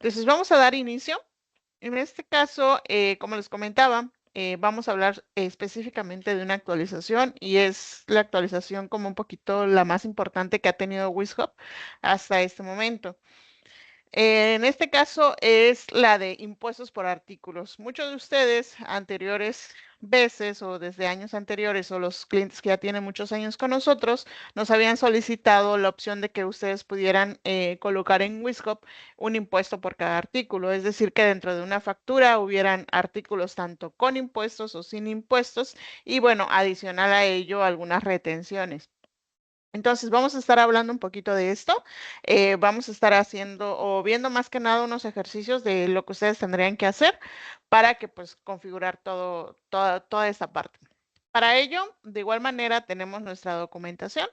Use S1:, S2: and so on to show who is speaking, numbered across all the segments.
S1: Entonces vamos a dar inicio. En este caso, como les comentaba, vamos a hablar específicamente de una actualización y es la actualización como un poquito la más importante que ha tenido WizHub hasta este momento. En este caso es la de impuestos por artículos. Muchos de ustedes anteriores veces o desde años anteriores o los clientes que ya tienen muchos años con nosotros nos habían solicitado la opción de que ustedes pudieran colocar en WizHub un impuesto por cada artículo. Es decir, que dentro de una factura hubieran artículos tanto con impuestos o sin impuestos y bueno, adicional a ello algunas retenciones. Entonces, vamos a estar hablando un poquito de esto. Vamos a estar haciendo o viendo más que nada unos ejercicios de lo que ustedes tendrían que hacer para que pues configurar toda esta parte. Para ello, de igual manera, tenemos nuestra documentación.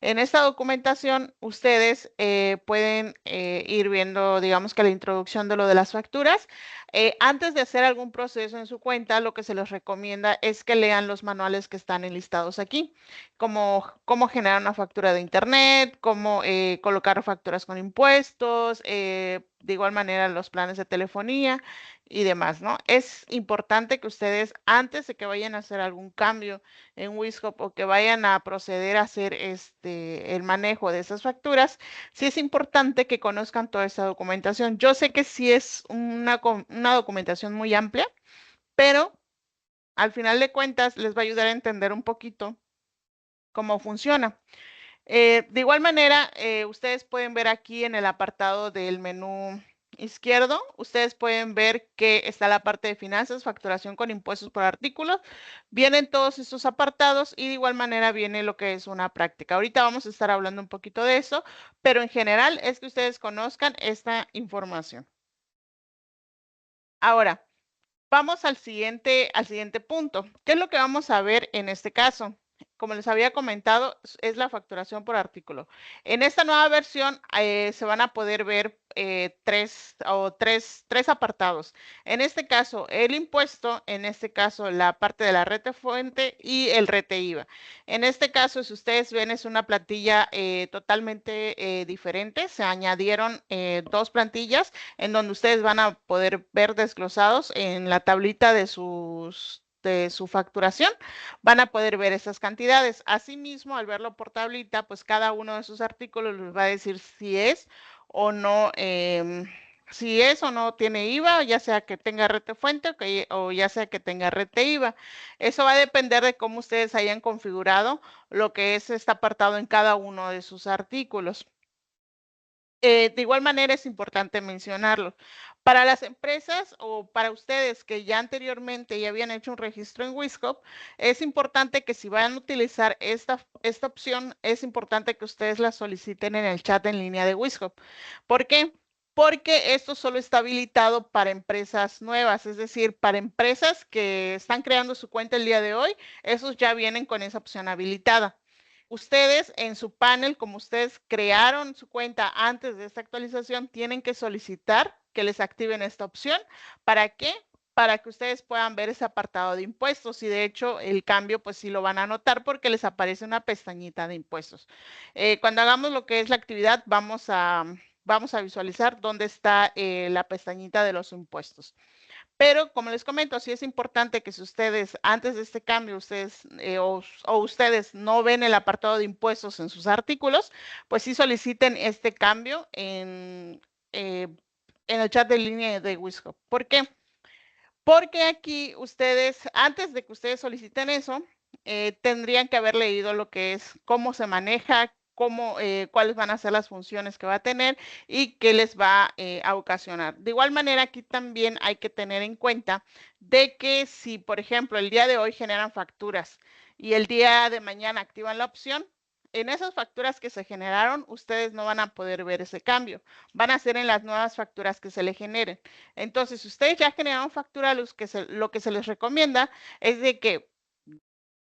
S1: En esta documentación, ustedes pueden ir viendo, digamos que la introducción de lo de las facturas. Antes de hacer algún proceso en su cuenta, lo que se les recomienda es que lean los manuales que están enlistados aquí, como cómo generar una factura de internet, cómo colocar facturas con impuestos, de igual manera los planes de telefonía y demás, ¿no? Es importante que ustedes, antes de que vayan a hacer algún cambio en WizHub o que vayan a proceder a hacer el manejo de esas facturas, sí es importante que conozcan toda esa documentación. Yo sé que sí es una documentación muy amplia, pero al final de cuentas les va a ayudar a entender un poquito cómo funciona. De igual manera, ustedes pueden ver aquí en el apartado del menú izquierdo, ustedes pueden ver que está la parte de finanzas, facturación con impuestos por artículo. Vienen todos estos apartados y de igual manera viene lo que es una práctica. Ahorita vamos a estar hablando un poquito de eso, pero en general es que ustedes conozcan esta información. Ahora, vamos al siguiente punto. ¿Qué es lo que vamos a ver en este caso? Como les había comentado, es la facturación por artículo. En esta nueva versión se van a poder ver tres apartados. En este caso, el impuesto, en este caso, la parte de la rete fuente y el rete IVA. En este caso, si ustedes ven, es una plantilla totalmente diferente. Se añadieron dos plantillas en donde ustedes van a poder ver desglosados en la tablita de su facturación, van a poder ver esas cantidades. Asimismo, al verlo por tablita, pues cada uno de sus artículos les va a decir o no, si es o no tiene IVA, ya sea que tenga rete fuente o ya sea que tenga rete IVA. Eso va a depender de cómo ustedes hayan configurado lo que es este apartado en cada uno de sus artículos. De igual manera es importante mencionarlo. Para las empresas o para ustedes que ya anteriormente ya habían hecho un registro en WizHub, es importante que si van a utilizar esta opción, es importante que ustedes la soliciten en el chat en línea de WizHub. ¿Por qué? Porque esto solo está habilitado para empresas nuevas, es decir, para empresas que están creando su cuenta el día de hoy, esos ya vienen con esa opción habilitada. Ustedes en su panel, como ustedes crearon su cuenta antes de esta actualización, tienen que solicitar que les activen esta opción. ¿Para qué? Para que ustedes puedan ver ese apartado de impuestos y de hecho el cambio pues sí lo van a notar porque les aparece una pestañita de impuestos. Cuando hagamos lo que es la actividad vamos a visualizar dónde está la pestañita de los impuestos. Pero como les comento, sí es importante que si ustedes antes de este cambio, ustedes no ven el apartado de impuestos en sus artículos, pues sí soliciten este cambio en el chat de línea de WizHub. ¿Por qué? Porque aquí ustedes, antes de que ustedes soliciten eso, tendrían que haber leído lo que es cómo se maneja, cuáles van a ser las funciones que va a tener y qué les va a ocasionar. De igual manera, aquí también hay que tener en cuenta de que si, por ejemplo, el día de hoy generan facturas y el día de mañana activan la opción, en esas facturas que se generaron, ustedes no van a poder ver ese cambio. Van a ser en las nuevas facturas que se le generen. Entonces, si ustedes ya generaron factura, lo que se les recomienda es de que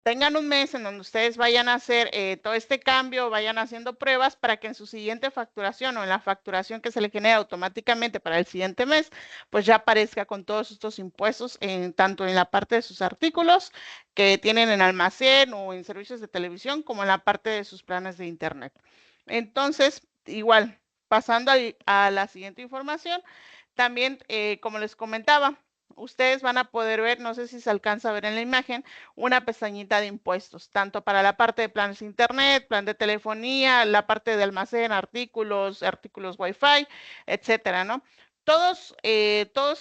S1: tengan un mes en donde ustedes vayan a hacer todo este cambio, vayan haciendo pruebas para que en su siguiente facturación o en la facturación que se le genera automáticamente para el siguiente mes, pues ya aparezca con todos estos impuestos, tanto en la parte de sus artículos que tienen en almacén o en servicios de televisión, como en la parte de sus planes de internet. Entonces, igual, pasando a la siguiente información, también, como les comentaba, ustedes van a poder ver, no sé si se alcanza a ver en la imagen, una pestañita de impuestos, tanto para la parte de planes de internet, plan de telefonía, la parte de almacén, artículos, artículos Wi-Fi, etcétera, ¿no? Todos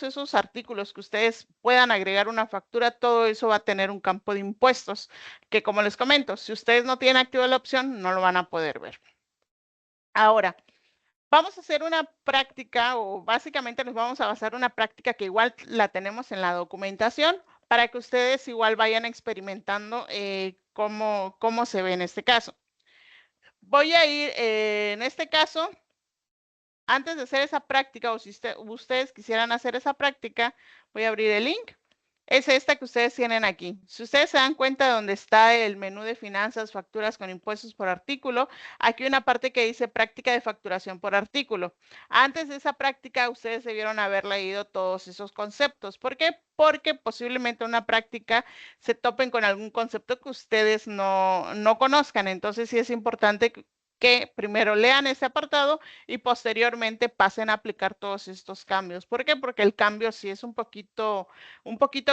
S1: esos artículos que ustedes puedan agregar una factura, todo eso va a tener un campo de impuestos, que como les comento, si ustedes no tienen activa la opción, no lo van a poder ver. Ahora, vamos a hacer una práctica o básicamente nos vamos a basar en una práctica que igual la tenemos en la documentación para que ustedes igual vayan experimentando cómo se ve en este caso. Voy a ir, en este caso, antes de hacer esa práctica o si ustedes quisieran hacer esa práctica, voy a abrir el link. Es esta que ustedes tienen aquí. Si ustedes se dan cuenta de donde está el menú de finanzas, facturas con impuestos por artículo, aquí hay una parte que dice práctica de facturación por artículo. Antes de esa práctica, ustedes debieron haber leído todos esos conceptos. ¿Por qué? Porque posiblemente en una práctica se topen con algún concepto que ustedes no conozcan. Entonces sí es importante que primero lean ese apartado y posteriormente pasen a aplicar todos estos cambios. ¿Por qué? Porque el cambio sí es un poquito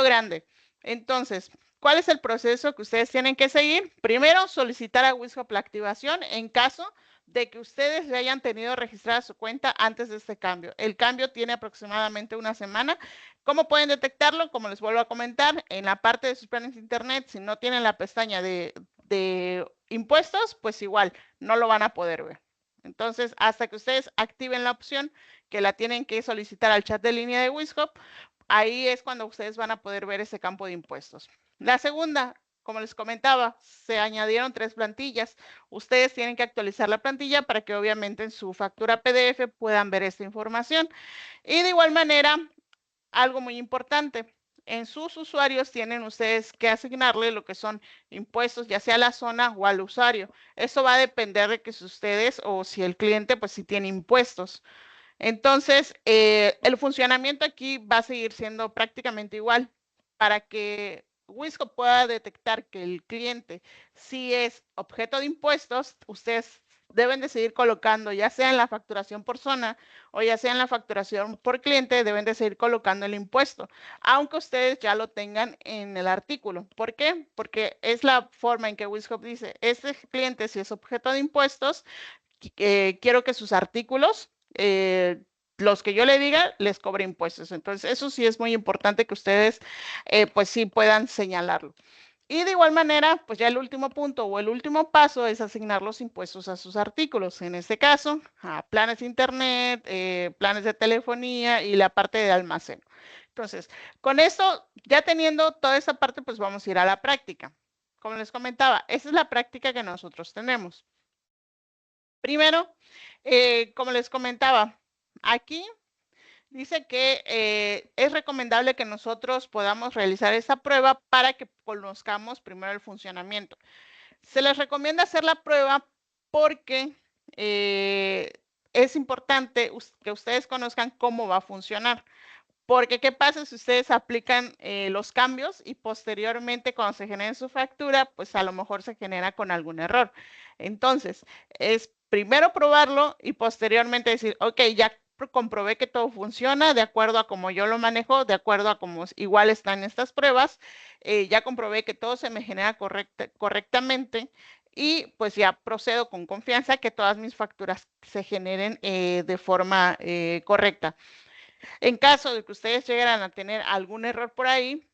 S1: grande. Entonces, ¿cuál es el proceso que ustedes tienen que seguir? Primero, solicitar a Wishop la activación en caso de que ustedes ya hayan tenido registrada su cuenta antes de este cambio. El cambio tiene aproximadamente una semana. ¿Cómo pueden detectarlo? Como les vuelvo a comentar, en la parte de sus planes de internet, si no tienen la pestaña de impuestos, pues igual no lo van a poder ver. Entonces, hasta que ustedes activen la opción que la tienen que solicitar al chat de línea de Wishop, ahí es cuando ustedes van a poder ver ese campo de impuestos. La segunda, como les comentaba, se añadieron 3 plantillas. Ustedes tienen que actualizar la plantilla para que obviamente en su factura PDF puedan ver esta información. Y de igual manera, algo muy importante, en sus usuarios tienen ustedes que asignarle lo que son impuestos, ya sea a la zona o al usuario. Eso va a depender de que si ustedes o si el cliente pues si tiene impuestos. Entonces, el funcionamiento aquí va a seguir siendo prácticamente igual. Para que Wisco pueda detectar que el cliente sí es objeto de impuestos, ustedes deben de seguir colocando, ya sea en la facturación por zona o ya sea en la facturación por cliente, deben de seguir colocando el impuesto, aunque ustedes ya lo tengan en el artículo. ¿Por qué? Porque es la forma en que Wishop dice, este cliente si es objeto de impuestos, quiero que sus artículos, los que yo le diga, les cobre impuestos. Entonces, eso sí es muy importante que ustedes, pues sí puedan señalarlo. Y de igual manera, pues ya el último punto o el último paso es asignar los impuestos a sus artículos. En este caso, a planes de internet, planes de telefonía y la parte de almacén. Entonces, con esto, ya teniendo toda esa parte, pues vamos a ir a la práctica. Como les comentaba, esa es la práctica que nosotros tenemos. Primero, como les comentaba, aquí dice que es recomendable que nosotros podamos realizar esa prueba para que conozcamos primero el funcionamiento. Se les recomienda hacer la prueba porque es importante que ustedes conozcan cómo va a funcionar. Porque, ¿qué pasa si ustedes aplican los cambios y posteriormente cuando se genere su factura, pues a lo mejor se genera con algún error? Entonces, es primero probarlo y posteriormente decir, ok, ya comprobé que todo funciona de acuerdo a como yo lo manejo, de acuerdo a cómo igual están estas pruebas, ya comprobé que todo se me genera correctamente y pues ya procedo con confianza que todas mis facturas se generen de forma correcta. En caso de que ustedes llegaran a tener algún error por ahí,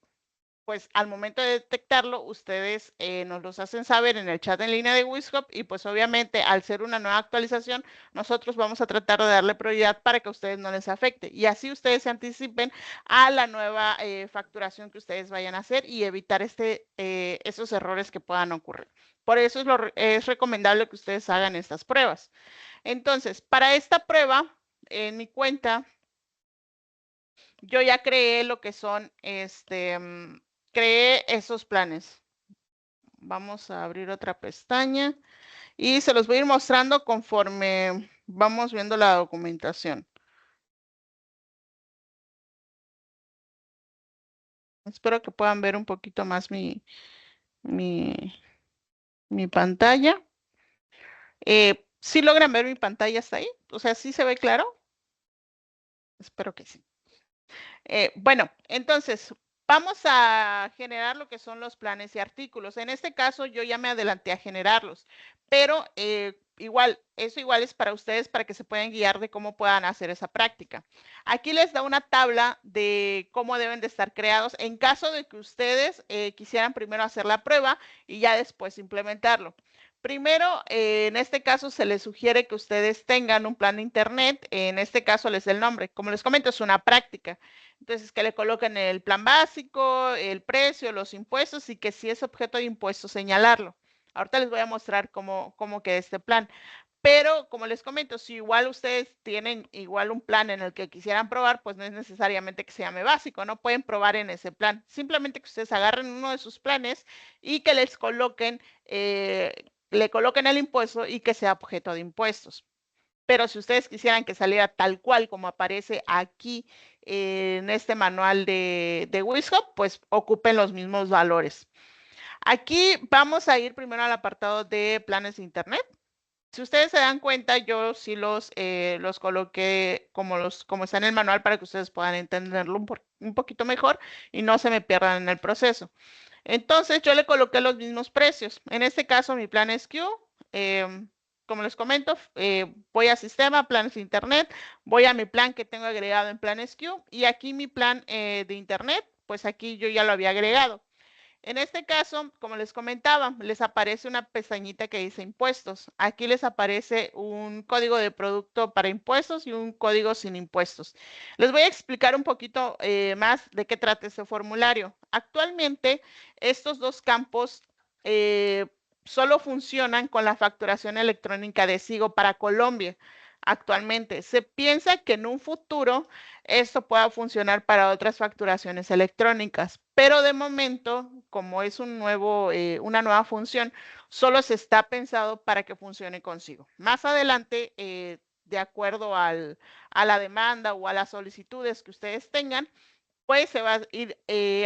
S1: pues al momento de detectarlo, ustedes nos los hacen saber en el chat en línea de Wishop y pues obviamente al ser una nueva actualización, nosotros vamos a tratar de darle prioridad para que a ustedes no les afecte y así ustedes se anticipen a la nueva facturación que ustedes vayan a hacer y evitar esos errores que puedan ocurrir. Por eso es recomendable que ustedes hagan estas pruebas. Entonces, para esta prueba, en mi cuenta, yo ya creé lo que son, creé esos planes. Vamos a abrir otra pestaña y se los voy a ir mostrando conforme vamos viendo la documentación. Espero que puedan ver un poquito más mi pantalla. ¿Sí logran ver mi pantalla hasta ahí? O sea, ¿sí se ve claro? Espero que sí. Bueno, entonces vamos a generar lo que son los planes y artículos. En este caso, yo ya me adelanté a generarlos, pero eso igual es para ustedes para que se puedan guiar de cómo puedan hacer esa práctica. Aquí les da una tabla de cómo deben de estar creados en caso de que ustedes quisieran primero hacer la prueba y ya después implementarlo. Primero, en este caso se les sugiere que ustedes tengan un plan de internet. En este caso les da el nombre. Como les comento, es una práctica. Entonces, que le coloquen el plan básico, el precio, los impuestos y que si es objeto de impuestos, señalarlo. Ahorita les voy a mostrar cómo queda este plan. Pero, como les comento, si igual ustedes tienen igual un plan en el que quisieran probar, pues no es necesariamente que se llame básico, no pueden probar en ese plan. Simplemente que ustedes agarren uno de sus planes y que les coloquen, le coloquen el impuesto y que sea objeto de impuestos. Pero si ustedes quisieran que saliera tal cual como aparece aquí en este manual de Wishop, pues ocupen los mismos valores. Aquí vamos a ir primero al apartado de planes de internet. Si ustedes se dan cuenta, yo sí los coloqué como está en el manual para que ustedes puedan entenderlo un poquito mejor y no se me pierdan en el proceso. Entonces yo le coloqué los mismos precios. En este caso mi plan es Q. Como les comento, voy a sistema, planes de internet, voy a mi plan que tengo agregado en planes Q y aquí mi plan de internet, pues aquí yo ya lo había agregado. En este caso, como les comentaba, les aparece una pestañita que dice impuestos. Aquí les aparece un código de producto para impuestos y un código sin impuestos. Les voy a explicar un poquito más de qué trata este formulario. Actualmente, estos dos campos solo funcionan con la facturación electrónica de SIGO para Colombia. Actualmente, se piensa que en un futuro esto pueda funcionar para otras facturaciones electrónicas, pero de momento, como es una nueva función, solo se está pensado para que funcione consigo. Más adelante, de acuerdo a la demanda o a las solicitudes que ustedes tengan, pues se va a ir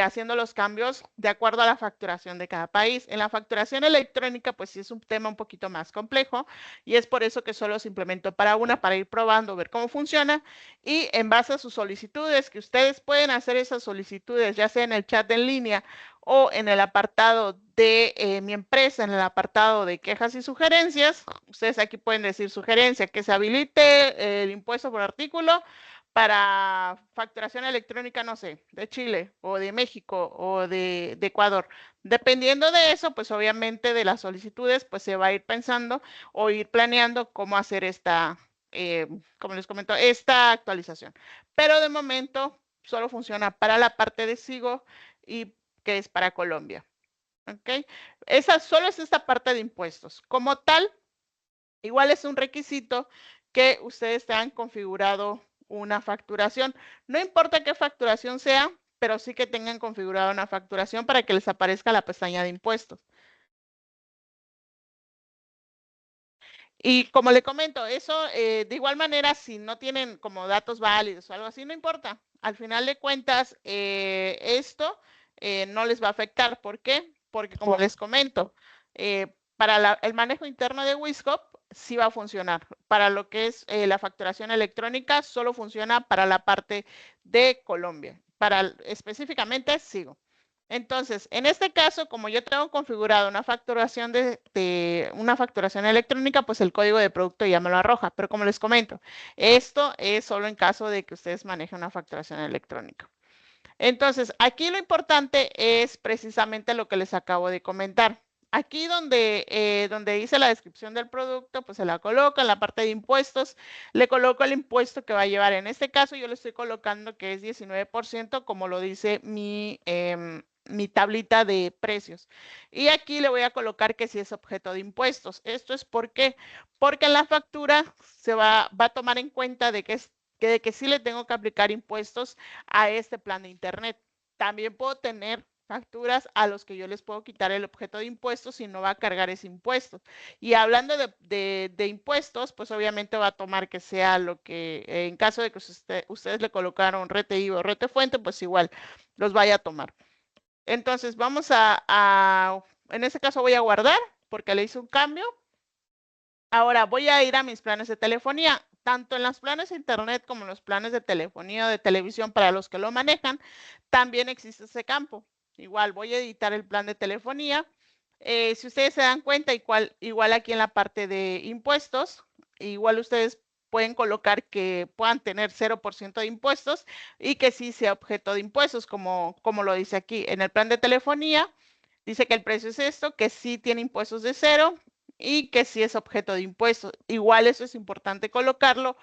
S1: haciendo los cambios de acuerdo a la facturación de cada país. En la facturación electrónica, pues sí es un tema un poquito más complejo y es por eso que solo se implementó para una, para ir probando, ver cómo funciona y en base a sus solicitudes, que ustedes pueden hacer esas solicitudes, ya sea en el chat en línea o en el apartado de mi empresa, en el apartado de quejas y sugerencias. Ustedes aquí pueden decir sugerencia, que se habilite el impuesto por artículo para facturación electrónica, no sé, de Chile o de México o de Ecuador. Dependiendo de eso, pues obviamente de las solicitudes, pues se va a ir pensando o ir planeando cómo hacer como les comento, esta actualización. Pero de momento solo funciona para la parte de SIGO y que es para Colombia. ¿Ok? Solo es esta parte de impuestos. Como tal, igual es un requisito que ustedes tengan configurado una facturación. No importa qué facturación sea, pero sí que tengan configurada una facturación para que les aparezca la pestaña de impuestos. Y como le comento, eso de igual manera, si no tienen como datos válidos o algo así, no importa. Al final de cuentas, esto no les va a afectar. ¿Por qué? Porque como les comento, para el manejo interno de Wiscop sí va a funcionar. Para lo que es la facturación electrónica, solo funciona para la parte de Colombia. Específicamente, sigo. Entonces, en este caso, como yo tengo configurado una facturación una facturación electrónica, pues el código de producto ya me lo arroja. Pero como les comento, esto es solo en caso de que ustedes manejen una facturación electrónica. Entonces, aquí lo importante es precisamente lo que les acabo de comentar. Aquí donde dice la descripción del producto, pues se la coloca en la parte de impuestos, le coloco el impuesto que va a llevar. En este caso yo le estoy colocando que es 19%, como lo dice mi tablita de precios. Y aquí le voy a colocar que si es objeto de impuestos. Esto es porque en la factura se va a tomar en cuenta de que sí le tengo que aplicar impuestos a este plan de internet. También puedo tener facturas a los que yo les puedo quitar el objeto de impuestos y no va a cargar ese impuesto. Y hablando de impuestos, pues obviamente va a tomar que sea lo que, en caso de que ustedes le colocaron rete IVA o rete fuente, pues igual los vaya a tomar. Entonces vamos en este caso voy a guardar porque le hice un cambio Ahora voy a ir a mis planes de telefonía. Tanto en los planes de internet como en los planes de telefonía o de televisión para los que lo manejan, también existe ese campo. Igual voy a editar el plan de telefonía. Si ustedes se dan cuenta, igual aquí en la parte de impuestos, igual ustedes pueden colocar que puedan tener 0% de impuestos y que sí sea objeto de impuestos, como lo dice aquí. En el plan de telefonía dice que el precio es esto, que sí tiene impuestos de 0 y que sí es objeto de impuestos. Igual eso es importante colocarlo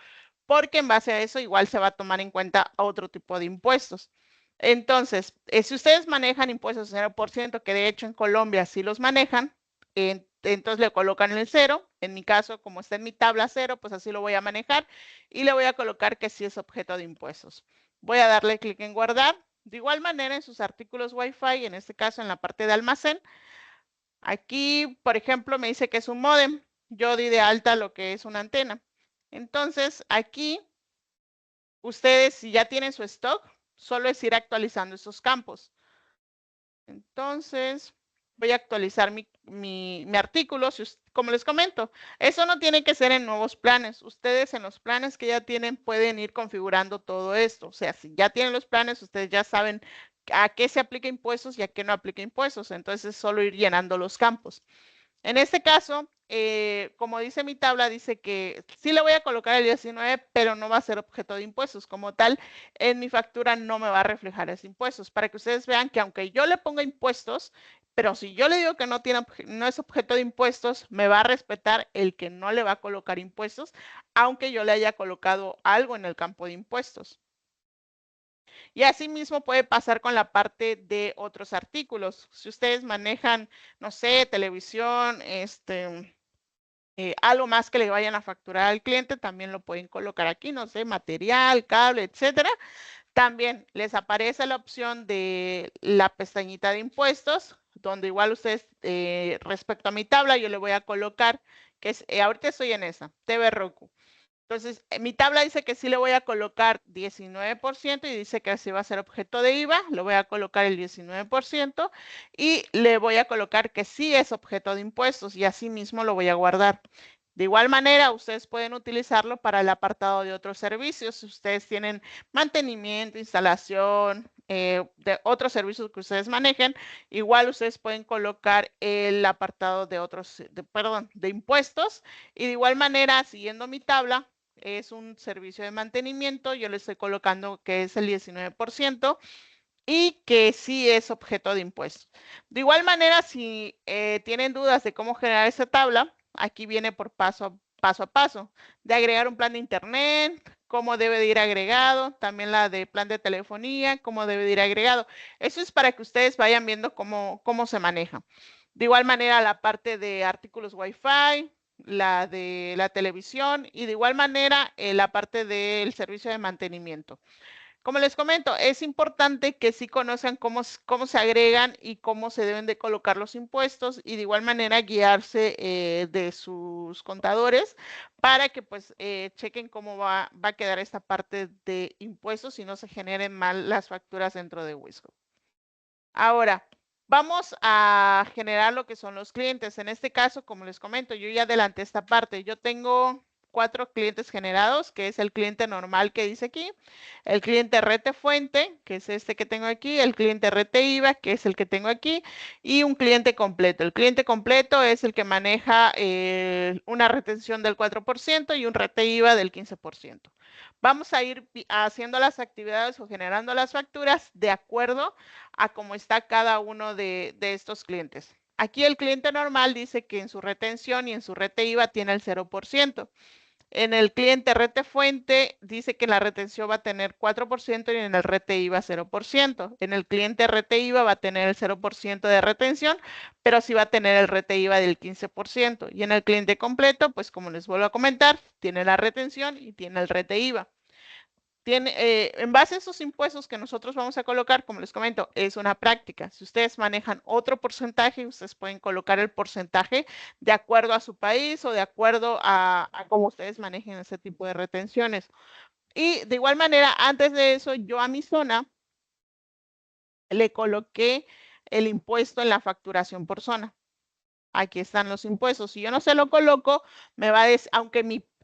S1: porque en base a eso igual se va a tomar en cuenta otro tipo de impuestos. Entonces, si ustedes manejan impuestos de 0%, que de hecho en Colombia sí los manejan, entonces le colocan el 0. En mi caso, como está en mi tabla 0, pues así lo voy a manejar y le voy a colocar que sí es objeto de impuestos. Voy a darle clic en guardar. De igual manera, en sus artículos Wi-Fi, en este caso en la parte de almacén, aquí, por ejemplo, me dice que es un módem. Yo di de alta lo que es una antena. Entonces, aquí, ustedes, si ya tienen su stock, solo es ir actualizando esos campos. Entonces, voy a actualizar mi artículo. Como les comento, eso no tiene que ser en nuevos planes. Ustedes en los planes que ya tienen pueden ir configurando todo esto. O sea, si ya tienen los planes, ustedes ya saben a qué se aplica impuestos y a qué no aplica impuestos. Entonces, solo ir llenando los campos. En este caso, como dice mi tabla, dice que sí le voy a colocar el 19, pero no va a ser objeto de impuestos. Como tal, en mi factura no me va a reflejar esos impuestos. Para que ustedes vean que aunque yo le ponga impuestos, pero si yo le digo que no es objeto de impuestos, me va a respetar el que no le va a colocar impuestos, aunque yo le haya colocado algo en el campo de impuestos. Y asimismo puede pasar con la parte de otros artículos. Si ustedes manejan, no sé, televisión, algo más que le vayan a facturar al cliente, también lo pueden colocar aquí, no sé, material, cable, etcétera. También les aparece la opción de la pestañita de impuestos, donde igual ustedes, respecto a mi tabla, yo le voy a colocar, que es, ahorita estoy en esa, TV Roku. Entonces, mi tabla dice que sí le voy a colocar 19% y dice que así va a ser objeto de IVA. Le voy a colocar el 19% y le voy a colocar que sí es objeto de impuestos y así mismo lo voy a guardar. De igual manera, ustedes pueden utilizarlo para el apartado de otros servicios. Si ustedes tienen mantenimiento, instalación, de otros servicios que ustedes manejen, igual ustedes pueden colocar el apartado de otros, perdón, de impuestos. Y de igual manera, siguiendo mi tabla, es un servicio de mantenimiento, yo le estoy colocando que es el 19% y que sí es objeto de impuestos. De igual manera, si tienen dudas de cómo generar esa tabla, aquí viene por paso a paso, de agregar un plan de internet, cómo debe de ir agregado, también la de plan de telefonía, cómo debe de ir agregado. Eso es para que ustedes vayan viendo cómo se maneja. De igual manera, la parte de artículos Wi-Fi, la de la televisión y de igual manera la parte del servicio de mantenimiento. Como les comento, es importante que sí conozcan cómo se agregan y cómo se deben de colocar los impuestos y de igual manera guiarse de sus contadores para que pues chequen cómo va a quedar esta parte de impuestos y no se generen mal las facturas dentro de Wisco. Ahora, vamos a generar lo que son los clientes. En este caso, como les comento, yo ya adelanté esta parte. Yo tengo 4 clientes generados, que es el cliente normal que dice aquí, el cliente rete fuente, que es este que tengo aquí, el cliente rete IVA, que es el que tengo aquí, y un cliente completo. El cliente completo es el que maneja una retención del 4% y un rete IVA del 15%. Vamos a ir haciendo las actividades o generando las facturas de acuerdo a cómo está cada uno de estos clientes. Aquí el cliente normal dice que en su retención y en su rete IVA tiene el 0%. En el cliente rete fuente dice que la retención va a tener 4% y en el rete IVA 0%. En el cliente rete IVA va a tener el 0% de retención, pero sí va a tener el rete IVA del 15%. Y en el cliente completo, pues como les vuelvo a comentar, tiene la retención y tiene el rete IVA. En base a esos impuestos que nosotros vamos a colocar, como les comento, es una práctica. Si ustedes manejan otro porcentaje, ustedes pueden colocar el porcentaje de acuerdo a su país o de acuerdo a cómo ustedes manejen ese tipo de retenciones. Y de igual manera, antes de eso, yo a mi zona le coloqué el impuesto en la facturación por zona. aquí están los impuestos. Si yo no se lo coloco, me va a decir,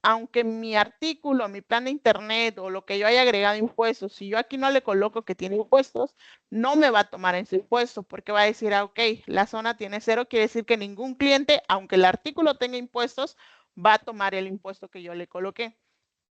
S1: aunque mi artículo, mi plan de internet o lo que yo haya agregado impuestos, si yo aquí no le coloco que tiene impuestos, no me va a tomar ese impuesto porque va a decir, ok, la zona tiene cero, quiere decir que ningún cliente, aunque el artículo tenga impuestos, va a tomar el impuesto que yo le coloqué.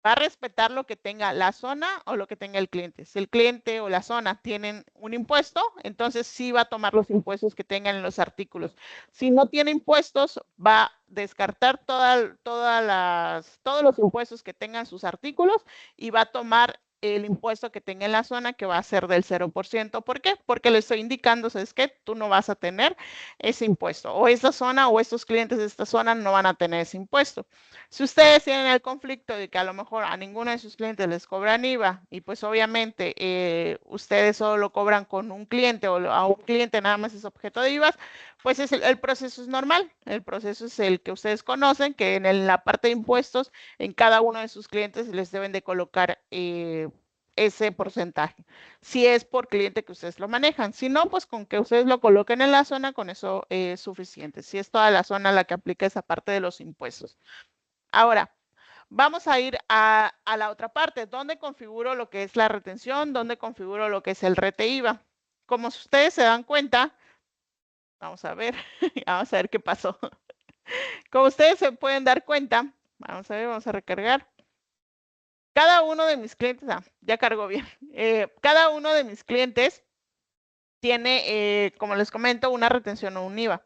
S1: Va a respetar lo que tenga la zona o lo que tenga el cliente. Si el cliente o la zona tienen un impuesto, entonces sí va a tomar los impuestos que tengan en los artículos. Si no tiene impuestos, va a descartar todos los impuestos que tengan sus artículos y va a tomar el impuesto que tenga en la zona, que va a ser del 0%. ¿Por qué? Porque le estoy indicando, ¿sabes qué? Tú no vas a tener ese impuesto. O esta zona o estos clientes de esta zona no van a tener ese impuesto. Si ustedes tienen el conflicto de que a lo mejor a ninguno de sus clientes les cobran IVA y pues obviamente ustedes solo lo cobran con un cliente o a un cliente nada más es objeto de IVA, pues el proceso es normal. El proceso es el que ustedes conocen, que en la parte de impuestos, en cada uno de sus clientes les deben de colocar ese porcentaje. Si es por cliente que ustedes lo manejan. Si no, pues con que ustedes lo coloquen en la zona, con eso es suficiente. Si es toda la zona la que aplica esa parte de los impuestos. Ahora, vamos a ir a la otra parte, donde configuro lo que es la retención, donde configuro lo que es el rete IVA. Como ustedes se dan cuenta, vamos a ver, vamos a ver qué pasó. Como ustedes se pueden dar cuenta, vamos a ver, vamos a recargar. Cada uno de mis clientes, ya cargó bien. Cada uno de mis clientes tiene, como les comento, una retención o un IVA.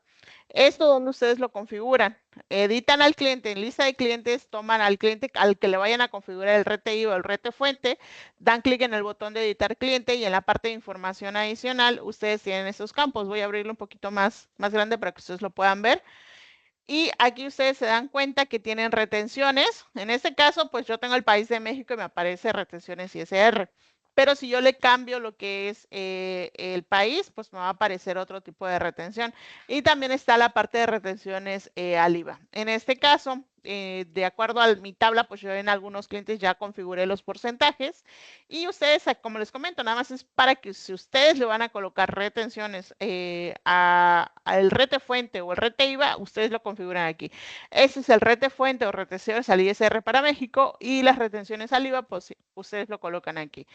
S1: Esto donde ustedes lo configuran. Editan al cliente en lista de clientes, toman al cliente al que le vayan a configurar el rete IVA o el rete fuente, dan clic en el botón de editar cliente y en la parte de información adicional ustedes tienen esos campos. Voy a abrirlo un poquito más grande para que ustedes lo puedan ver. Y aquí ustedes se dan cuenta que tienen retenciones. En este caso, pues yo tengo el país de México y me aparece retenciones ISR. Pero si yo le cambio lo que es el país, pues me va a aparecer otro tipo de retención. Y también está la parte de retenciones al IVA. En este caso, de acuerdo a mi tabla, pues yo en algunos clientes ya configuré los porcentajes. Y ustedes, como les comento, nada más es para que si ustedes le van a colocar retenciones al rete fuente o el rete IVA, ustedes lo configuran aquí. Ese es el rete fuente o retenciones al ISR para México y las retenciones al IVA, pues ustedes lo colocan aquí.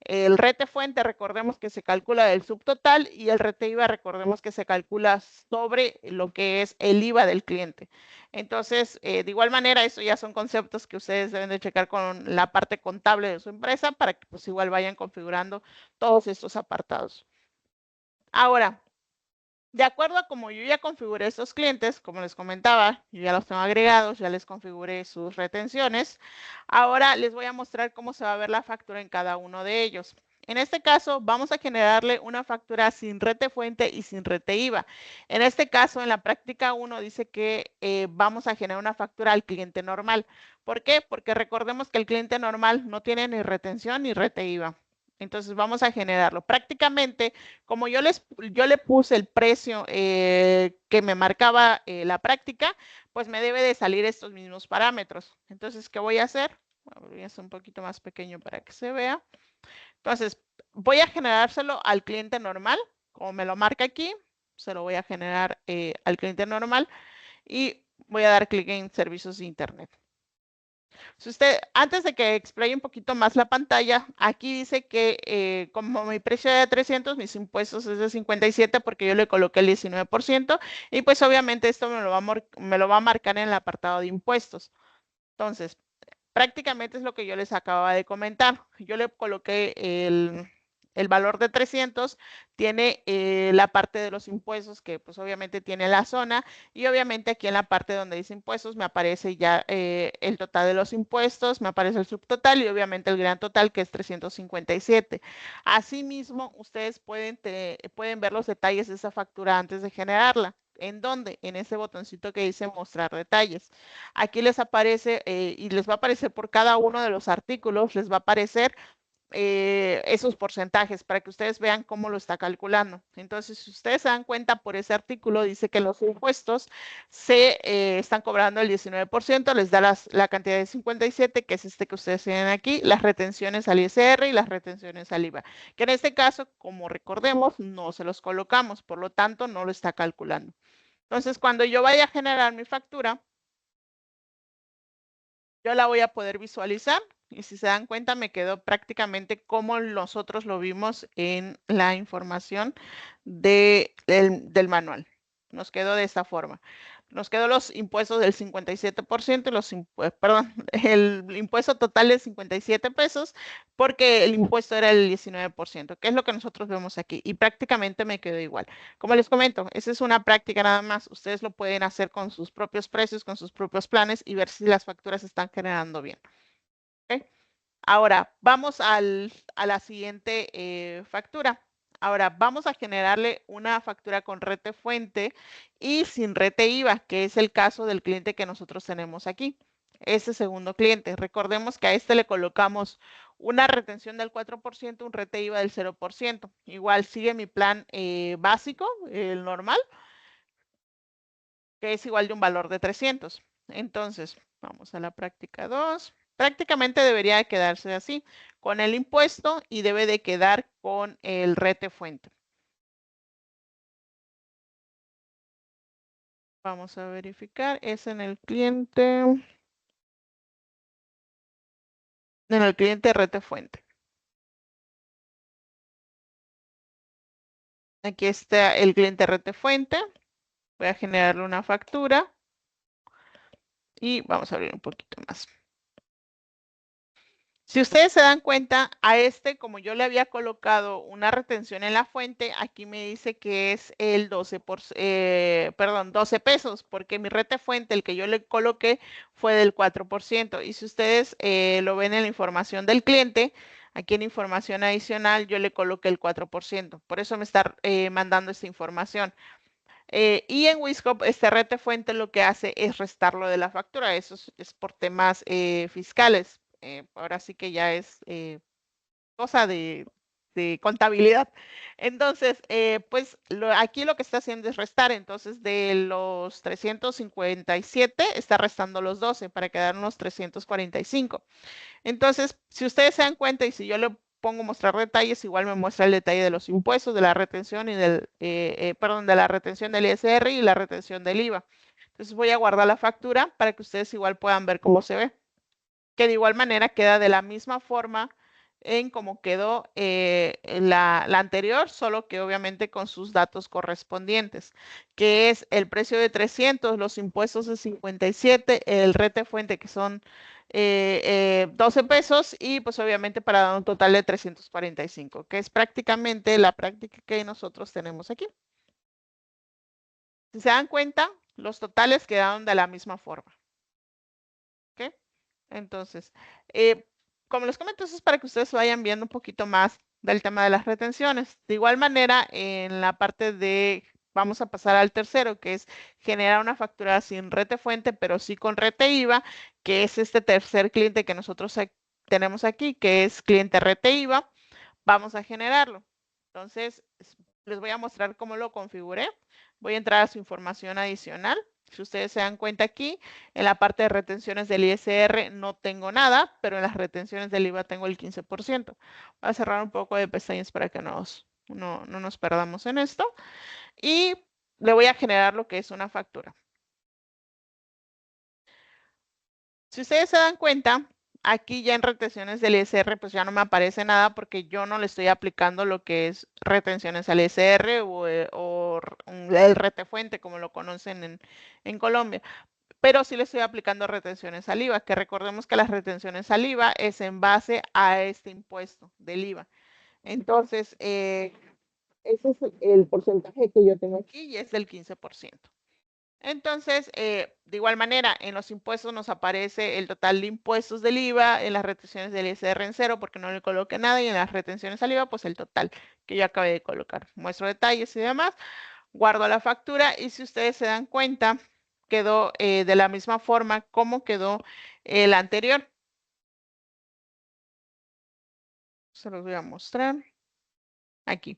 S1: El rete fuente, recordemos que se calcula del subtotal y el rete IVA, recordemos que se calcula sobre lo que es el IVA del cliente. Entonces, de igual manera, eso ya son conceptos que ustedes deben de checar con la parte contable de su empresa para que pues igual vayan configurando todos estos apartados. Ahora, de acuerdo a como yo ya configuré estos clientes, como les comentaba, yo ya los tengo agregados, ya les configuré sus retenciones. Ahora les voy a mostrar cómo se va a ver la factura en cada uno de ellos. En este caso, vamos a generarle una factura sin rete fuente y sin rete IVA. En este caso, en la práctica 1 dice que vamos a generar una factura al cliente normal. ¿Por qué? Porque recordemos que el cliente normal no tiene ni retención ni rete IVA. Entonces vamos a generarlo. Prácticamente, como yo le puse el precio que me marcaba la práctica, pues me debe de salir estos mismos parámetros. Entonces, ¿qué voy a hacer? Voy a hacer un poquito más pequeño para que se vea. Entonces, voy a generárselo al cliente normal, como me lo marca aquí, se lo voy a generar al cliente normal y voy a dar clic en servicios de internet. Si usted, antes de que explaye un poquito más la pantalla, aquí dice que como mi precio era de 300, mis impuestos es de 57 porque yo le coloqué el 19% y pues obviamente esto me lo va a marcar en el apartado de impuestos. Entonces, prácticamente es lo que yo les acababa de comentar. Yo le coloqué el valor de 300, tiene la parte de los impuestos que pues obviamente tiene la zona y obviamente aquí en la parte donde dice impuestos me aparece ya el total de los impuestos, me aparece el subtotal y obviamente el gran total que es 357. Asimismo, ustedes pueden ver los detalles de esa factura antes de generarla. ¿En dónde? En ese botoncito que dice mostrar detalles. Aquí les aparece y les va a aparecer por cada uno de los artículos, les va a aparecer esos porcentajes para que ustedes vean cómo lo está calculando. Entonces, si ustedes se dan cuenta por ese artículo, dice que los impuestos se están cobrando el 19%, les da la cantidad de 57, que es este que ustedes tienen aquí, las retenciones al ISR y las retenciones al IVA, que en este caso, como recordemos, no se los colocamos, por lo tanto, no lo está calculando. Entonces, cuando yo vaya a generar mi factura, yo la voy a poder visualizar y si se dan cuenta me quedó prácticamente como nosotros lo vimos en la información del manual. Nos quedó de esta forma. Nos quedó los impuestos del 57% y perdón, el impuesto total de 57 pesos porque el impuesto era el 19%, que es lo que nosotros vemos aquí. Y prácticamente me quedó igual. Como les comento, esa es una práctica nada más. Ustedes lo pueden hacer con sus propios precios, con sus propios planes y ver si las facturas están generando bien. ¿Ok? Ahora, vamos a la siguiente factura. Ahora, vamos a generarle una factura con rete fuente y sin rete IVA, que es el caso del cliente que nosotros tenemos aquí. Ese segundo cliente. Recordemos que a este le colocamos una retención del 4%, un rete IVA del 0%. Igual sigue mi plan básico, el normal, que es igual de un valor de 300. Entonces, vamos a la práctica 2. Prácticamente debería de quedarse así, con el impuesto y debe de quedar con el rete fuente. Vamos a verificar, es en el cliente rete fuente. Aquí está el cliente rete fuente. Voy a generarle una factura y vamos a abrir un poquito más. Si ustedes se dan cuenta, a este, como yo le había colocado una retención en la fuente, aquí me dice que es el 12 pesos, porque mi rete fuente, el que yo le coloqué, fue del 4%. Y si ustedes lo ven en la información del cliente, aquí en información adicional, yo le coloqué el 4%. Por eso me está mandando esta información. Y en Wiscop, este rete fuente lo que hace es restarlo de la factura. Eso es por temas fiscales. Ahora sí que ya es cosa de contabilidad. Entonces, pues aquí lo que está haciendo es restar. Entonces, de los 357, está restando los 12 para quedar unos 345. Entonces, si ustedes se dan cuenta y si yo le pongo mostrar detalles, igual me muestra el detalle de los impuestos, de la retención y perdón, de la retención del ISR y la retención del IVA. Entonces voy a guardar la factura para que ustedes igual puedan ver cómo se ve, que de igual manera queda de la misma forma en como quedó la anterior, solo que obviamente con sus datos correspondientes, que es el precio de 300, los impuestos de 57, el rete fuente que son 12 pesos y pues obviamente para dar un total de 345, que es prácticamente la práctica que nosotros tenemos aquí. Si se dan cuenta, los totales quedaron de la misma forma. ¿Ok? Entonces, como les comento, eso es para que ustedes vayan viendo un poquito más del tema de las retenciones. De igual manera, en la parte de, vamos a pasar al tercero, que es generar una factura sin rete fuente, pero sí con rete IVA, que es este tercer cliente que nosotros tenemos aquí, que es cliente rete IVA. Vamos a generarlo. Entonces, les voy a mostrar cómo lo configuré. Voy a entrar a su información adicional. Si ustedes se dan cuenta aquí, en la parte de retenciones del ISR no tengo nada, pero en las retenciones del IVA tengo el 15%. Voy a cerrar un poco de pestañas para que no nos perdamos en esto. Y le voy a generar lo que es una factura. Si ustedes se dan cuenta, aquí ya en retenciones del ISR, pues ya no me aparece nada porque yo no le estoy aplicando lo que es retenciones al ISR o el rete fuente, como lo conocen en Colombia. Pero sí le estoy aplicando retenciones al IVA, que recordemos que las retenciones al IVA es en base a este impuesto del IVA. Entonces, ese es el porcentaje que yo tengo aquí y es del 15%. Entonces, de igual manera, en los impuestos nos aparece el total de impuestos del IVA, en las retenciones del ISR en cero porque no le coloqué nada y en las retenciones al IVA, pues el total que yo acabé de colocar. Muestro detalles y demás, guardo la factura y si ustedes se dan cuenta, quedó de la misma forma como quedó el anterior. Se los voy a mostrar aquí.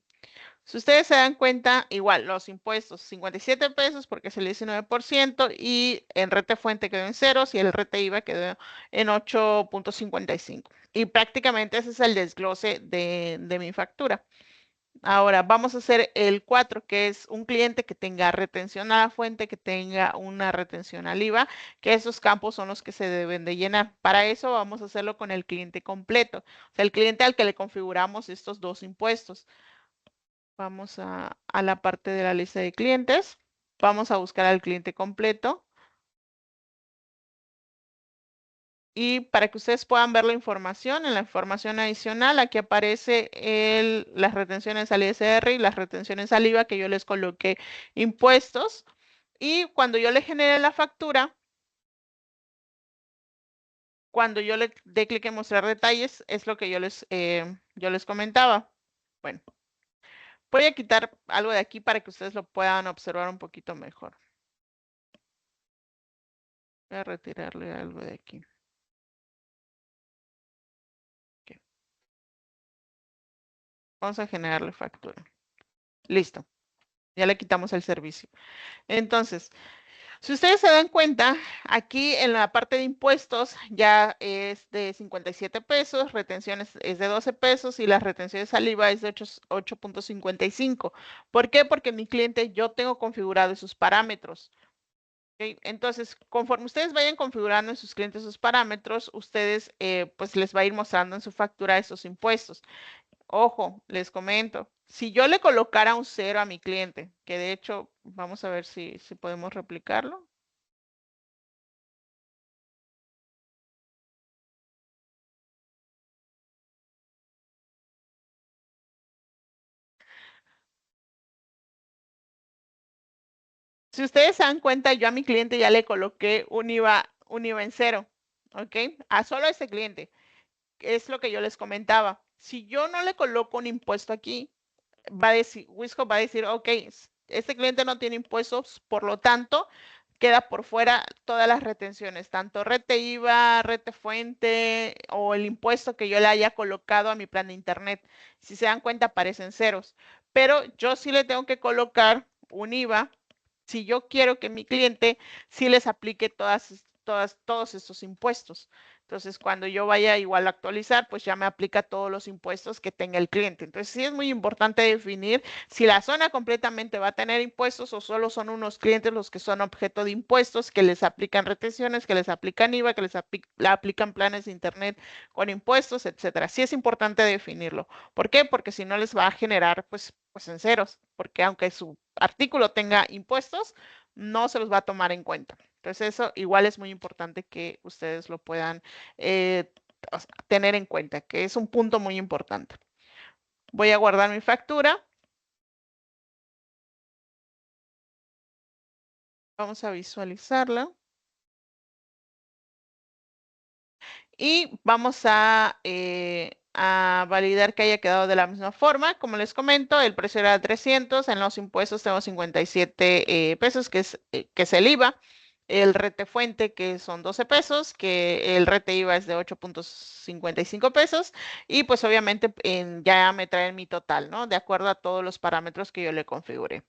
S1: Si ustedes se dan cuenta, igual los impuestos, 57 pesos porque es el 19% y en rete fuente quedó en ceros y el rete IVA quedó en 8.55. Y prácticamente ese es el desglose de mi factura. Ahora vamos a hacer el 4, que es un cliente que tenga retención a la fuente, que tenga una retención al IVA, que esos campos son los que se deben de llenar. Para eso vamos a hacerlo con el cliente completo, o sea, el cliente al que le configuramos estos dos impuestos. Vamos a la parte de la lista de clientes, vamos a buscar al cliente completo. Y para que ustedes puedan ver la información, en la información adicional, aquí aparece las retenciones al ISR y las retenciones al IVA que yo les coloqué impuestos. Y cuando yo le genere la factura, cuando yo le dé clic en mostrar detalles, es lo que yo les comentaba. Bueno, voy a quitar algo de aquí para que ustedes lo puedan observar un poquito mejor. Voy a retirarle algo de aquí. Ok. Vamos a generarle factura. Listo. Ya le quitamos el servicio. Entonces, si ustedes se dan cuenta, aquí en la parte de impuestos ya es de 57 pesos, retenciones es de 12 pesos y las retenciones al IVA es de 8.55. ¿Por qué? Porque mi cliente yo tengo configurado esos parámetros. ¿Ok? Entonces, conforme ustedes vayan configurando en sus clientes esos parámetros, ustedes pues les va a ir mostrando en su factura esos impuestos. Ojo, les comento, si yo le colocara un 0 a mi cliente, que de hecho, vamos a ver si podemos replicarlo. Si ustedes se dan cuenta, yo a mi cliente ya le coloqué un IVA en 0, ¿ok? A solo a ese cliente, es lo que yo les comentaba. Si yo no le coloco un impuesto aquí, va a decir, Wisco va a decir, ok, este cliente no tiene impuestos, por lo tanto, queda por fuera todas las retenciones, tanto rete IVA, rete fuente o el impuesto que yo le haya colocado a mi plan de internet. Si se dan cuenta, aparecen ceros. Pero yo sí le tengo que colocar un IVA si yo quiero que mi cliente sí les aplique todos estos impuestos. Entonces, cuando yo vaya igual a actualizar, pues ya me aplica todos los impuestos que tenga el cliente. Entonces, sí es muy importante definir si la zona completamente va a tener impuestos o solo son unos clientes los que son objeto de impuestos, que les aplican retenciones, que les aplican IVA, que les aplican planes de internet con impuestos, etcétera. Sí es importante definirlo. ¿Por qué? Porque si no les va a generar pues en ceros, porque aunque su artículo tenga impuestos, no se los va a tomar en cuenta. Entonces eso igual es muy importante que ustedes lo puedan eh, tener en cuenta, que es un punto muy importante. Voy a guardar mi factura. Vamos a visualizarla. Y vamos a validar que haya quedado de la misma forma. Como les comento, el precio era 300, en los impuestos tengo 57 pesos, que es el IVA. El rete fuente, que son 12 pesos, que el rete IVA es de 8.55 pesos. Y pues obviamente ya me traen mi total, ¿no? De acuerdo a todos los parámetros que yo le configure.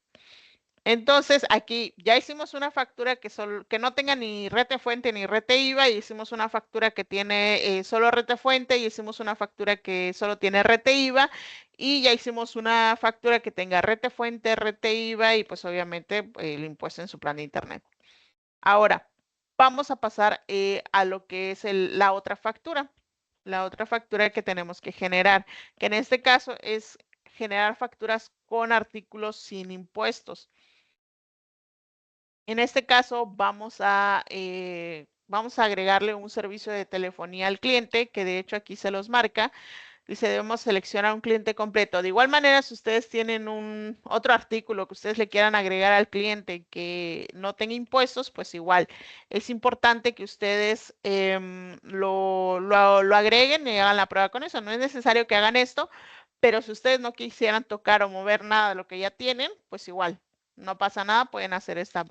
S1: Entonces, aquí ya hicimos una factura que no tenga ni rete fuente ni rete IVA, y hicimos una factura que tiene solo rete fuente, y hicimos una factura que solo tiene rete IVA, y ya hicimos una factura que tenga rete fuente, rete IVA y pues obviamente el impuesto en su plan de internet. Ahora, vamos a pasar a lo que es la otra factura que tenemos que generar, que en este caso es generar facturas con artículos sin impuestos. En este caso vamos a agregarle un servicio de telefonía al cliente, que de hecho aquí se los marca. Dice, debemos seleccionar un cliente completo. De igual manera, si ustedes tienen otro artículo que ustedes le quieran agregar al cliente que no tenga impuestos, pues igual es importante que ustedes lo agreguen y hagan la prueba con eso. No es necesario que hagan esto, pero si ustedes no quisieran tocar o mover nada de lo que ya tienen, pues igual, no pasa nada, pueden hacer esta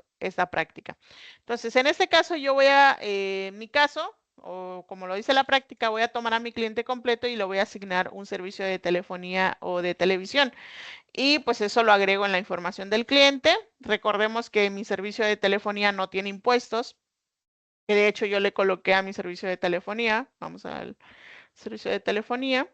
S1: práctica. Entonces, en este caso, yo en mi caso, o como lo dice la práctica, voy a tomar a mi cliente completo y le voy a asignar un servicio de telefonía o de televisión. Y pues eso lo agrego en la información del cliente. Recordemos que mi servicio de telefonía no tiene impuestos, que de hecho yo le coloqué a mi servicio de telefonía. Vamos al servicio de telefonía.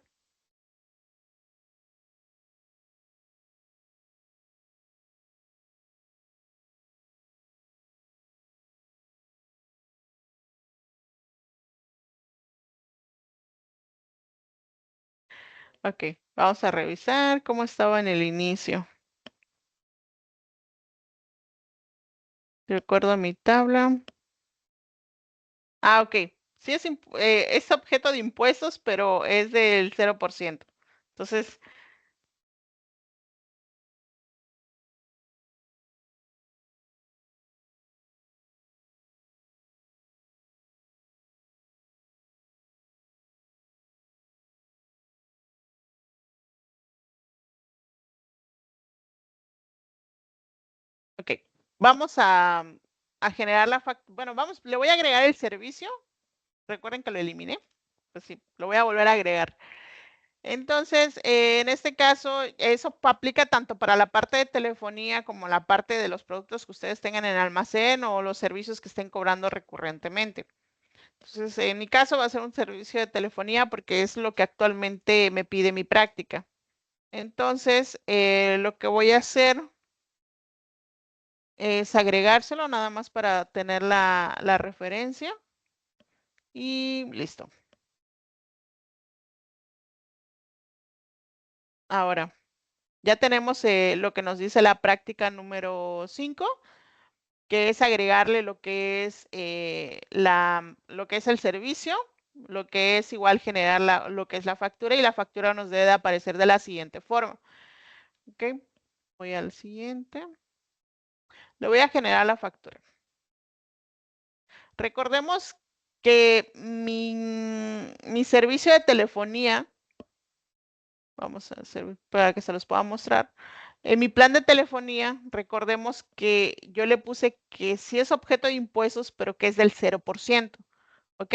S1: Ok, vamos a revisar cómo estaba en el inicio. De acuerdo a mi tabla. Ah, ok. Sí es objeto de impuestos, pero es del 0%. Entonces, ok. Vamos a generar la factura. Bueno, le voy a agregar el servicio. Recuerden que lo eliminé. Pues sí, lo voy a volver a agregar. Entonces, en este caso, eso aplica tanto para la parte de telefonía como la parte de los productos que ustedes tengan en el almacén o los servicios que estén cobrando recurrentemente. Entonces, en mi caso va a ser un servicio de telefonía porque es lo que actualmente me pide mi práctica. Entonces, lo que voy a hacer es agregárselo nada más para tener la referencia y listo. Ahora, ya tenemos lo que nos dice la práctica número 5, que es agregarle lo que es, lo que es el servicio, lo que es igual generar lo que es la factura, y la factura nos debe de aparecer de la siguiente forma. ¿Ok? Voy al siguiente. Le voy a generar la factura. Recordemos que mi servicio de telefonía, vamos a hacer para que se los pueda mostrar. En mi plan de telefonía, recordemos que yo le puse que sí es objeto de impuestos, pero que es del 0%. ¿Ok?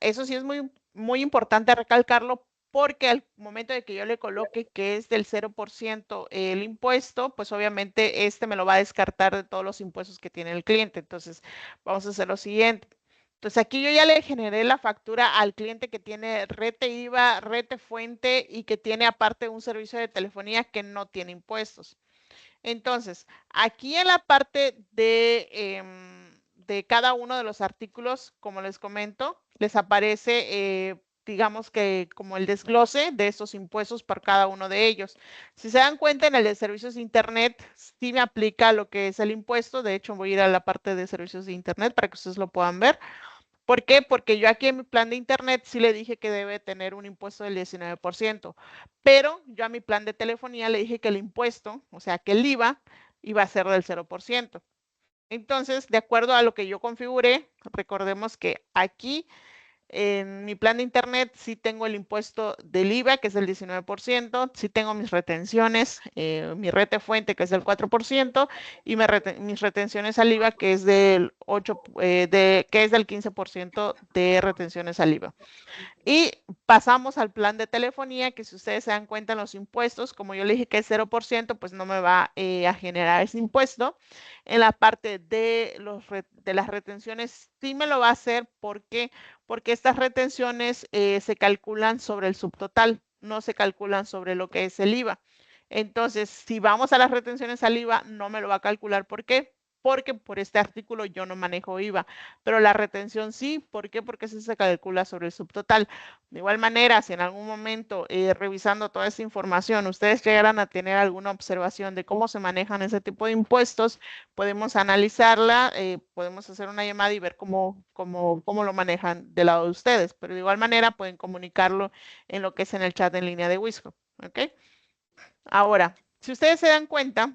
S1: Eso sí es muy, muy importante recalcarlo porque al momento de que yo le coloque que es del 0% el impuesto, pues obviamente este me lo va a descartar de todos los impuestos que tiene el cliente. Entonces, vamos a hacer lo siguiente. Entonces, aquí yo ya le generé la factura al cliente que tiene rete IVA, rete fuente y que tiene aparte un servicio de telefonía que no tiene impuestos. Entonces, aquí en la parte de cada uno de los artículos, como les comento, les aparece, digamos que como el desglose de estos impuestos por cada uno de ellos. Si se dan cuenta, en el de servicios de Internet sí me aplica lo que es el impuesto. De hecho, voy a ir a la parte de servicios de Internet para que ustedes lo puedan ver. ¿Por qué? Porque yo aquí en mi plan de internet sí le dije que debe tener un impuesto del 19%, pero yo a mi plan de telefonía le dije que el impuesto, o sea, que el IVA, iba a ser del 0%. Entonces, de acuerdo a lo que yo configuré, recordemos que aquí en mi plan de internet sí tengo el impuesto del IVA, que es el 19%, sí tengo mis retenciones, mi rete fuente, que es del 4%, y mis retenciones al IVA, que es del 8, que es del 15% de retenciones al IVA. Y pasamos al plan de telefonía, que si ustedes se dan cuenta en los impuestos, como yo le dije que es 0%, pues no me va a generar ese impuesto. En la parte de las retenciones sí me lo va a hacer. ¿Por qué? Porque estas retenciones se calculan sobre el subtotal, no se calculan sobre lo que es el IVA. Entonces, si vamos a las retenciones al IVA, no me lo va a calcular. ¿Por qué? Porque por este artículo yo no manejo IVA, pero la retención sí. ¿Por qué? Porque eso se calcula sobre el subtotal. De igual manera, si en algún momento, revisando toda esta información, ustedes llegaran a tener alguna observación de cómo se manejan ese tipo de impuestos, podemos analizarla, podemos hacer una llamada y ver cómo lo manejan del lado de ustedes. Pero de igual manera pueden comunicarlo en lo que es en el chat en línea de Wisco. ¿Ok? Ahora, si ustedes se dan cuenta,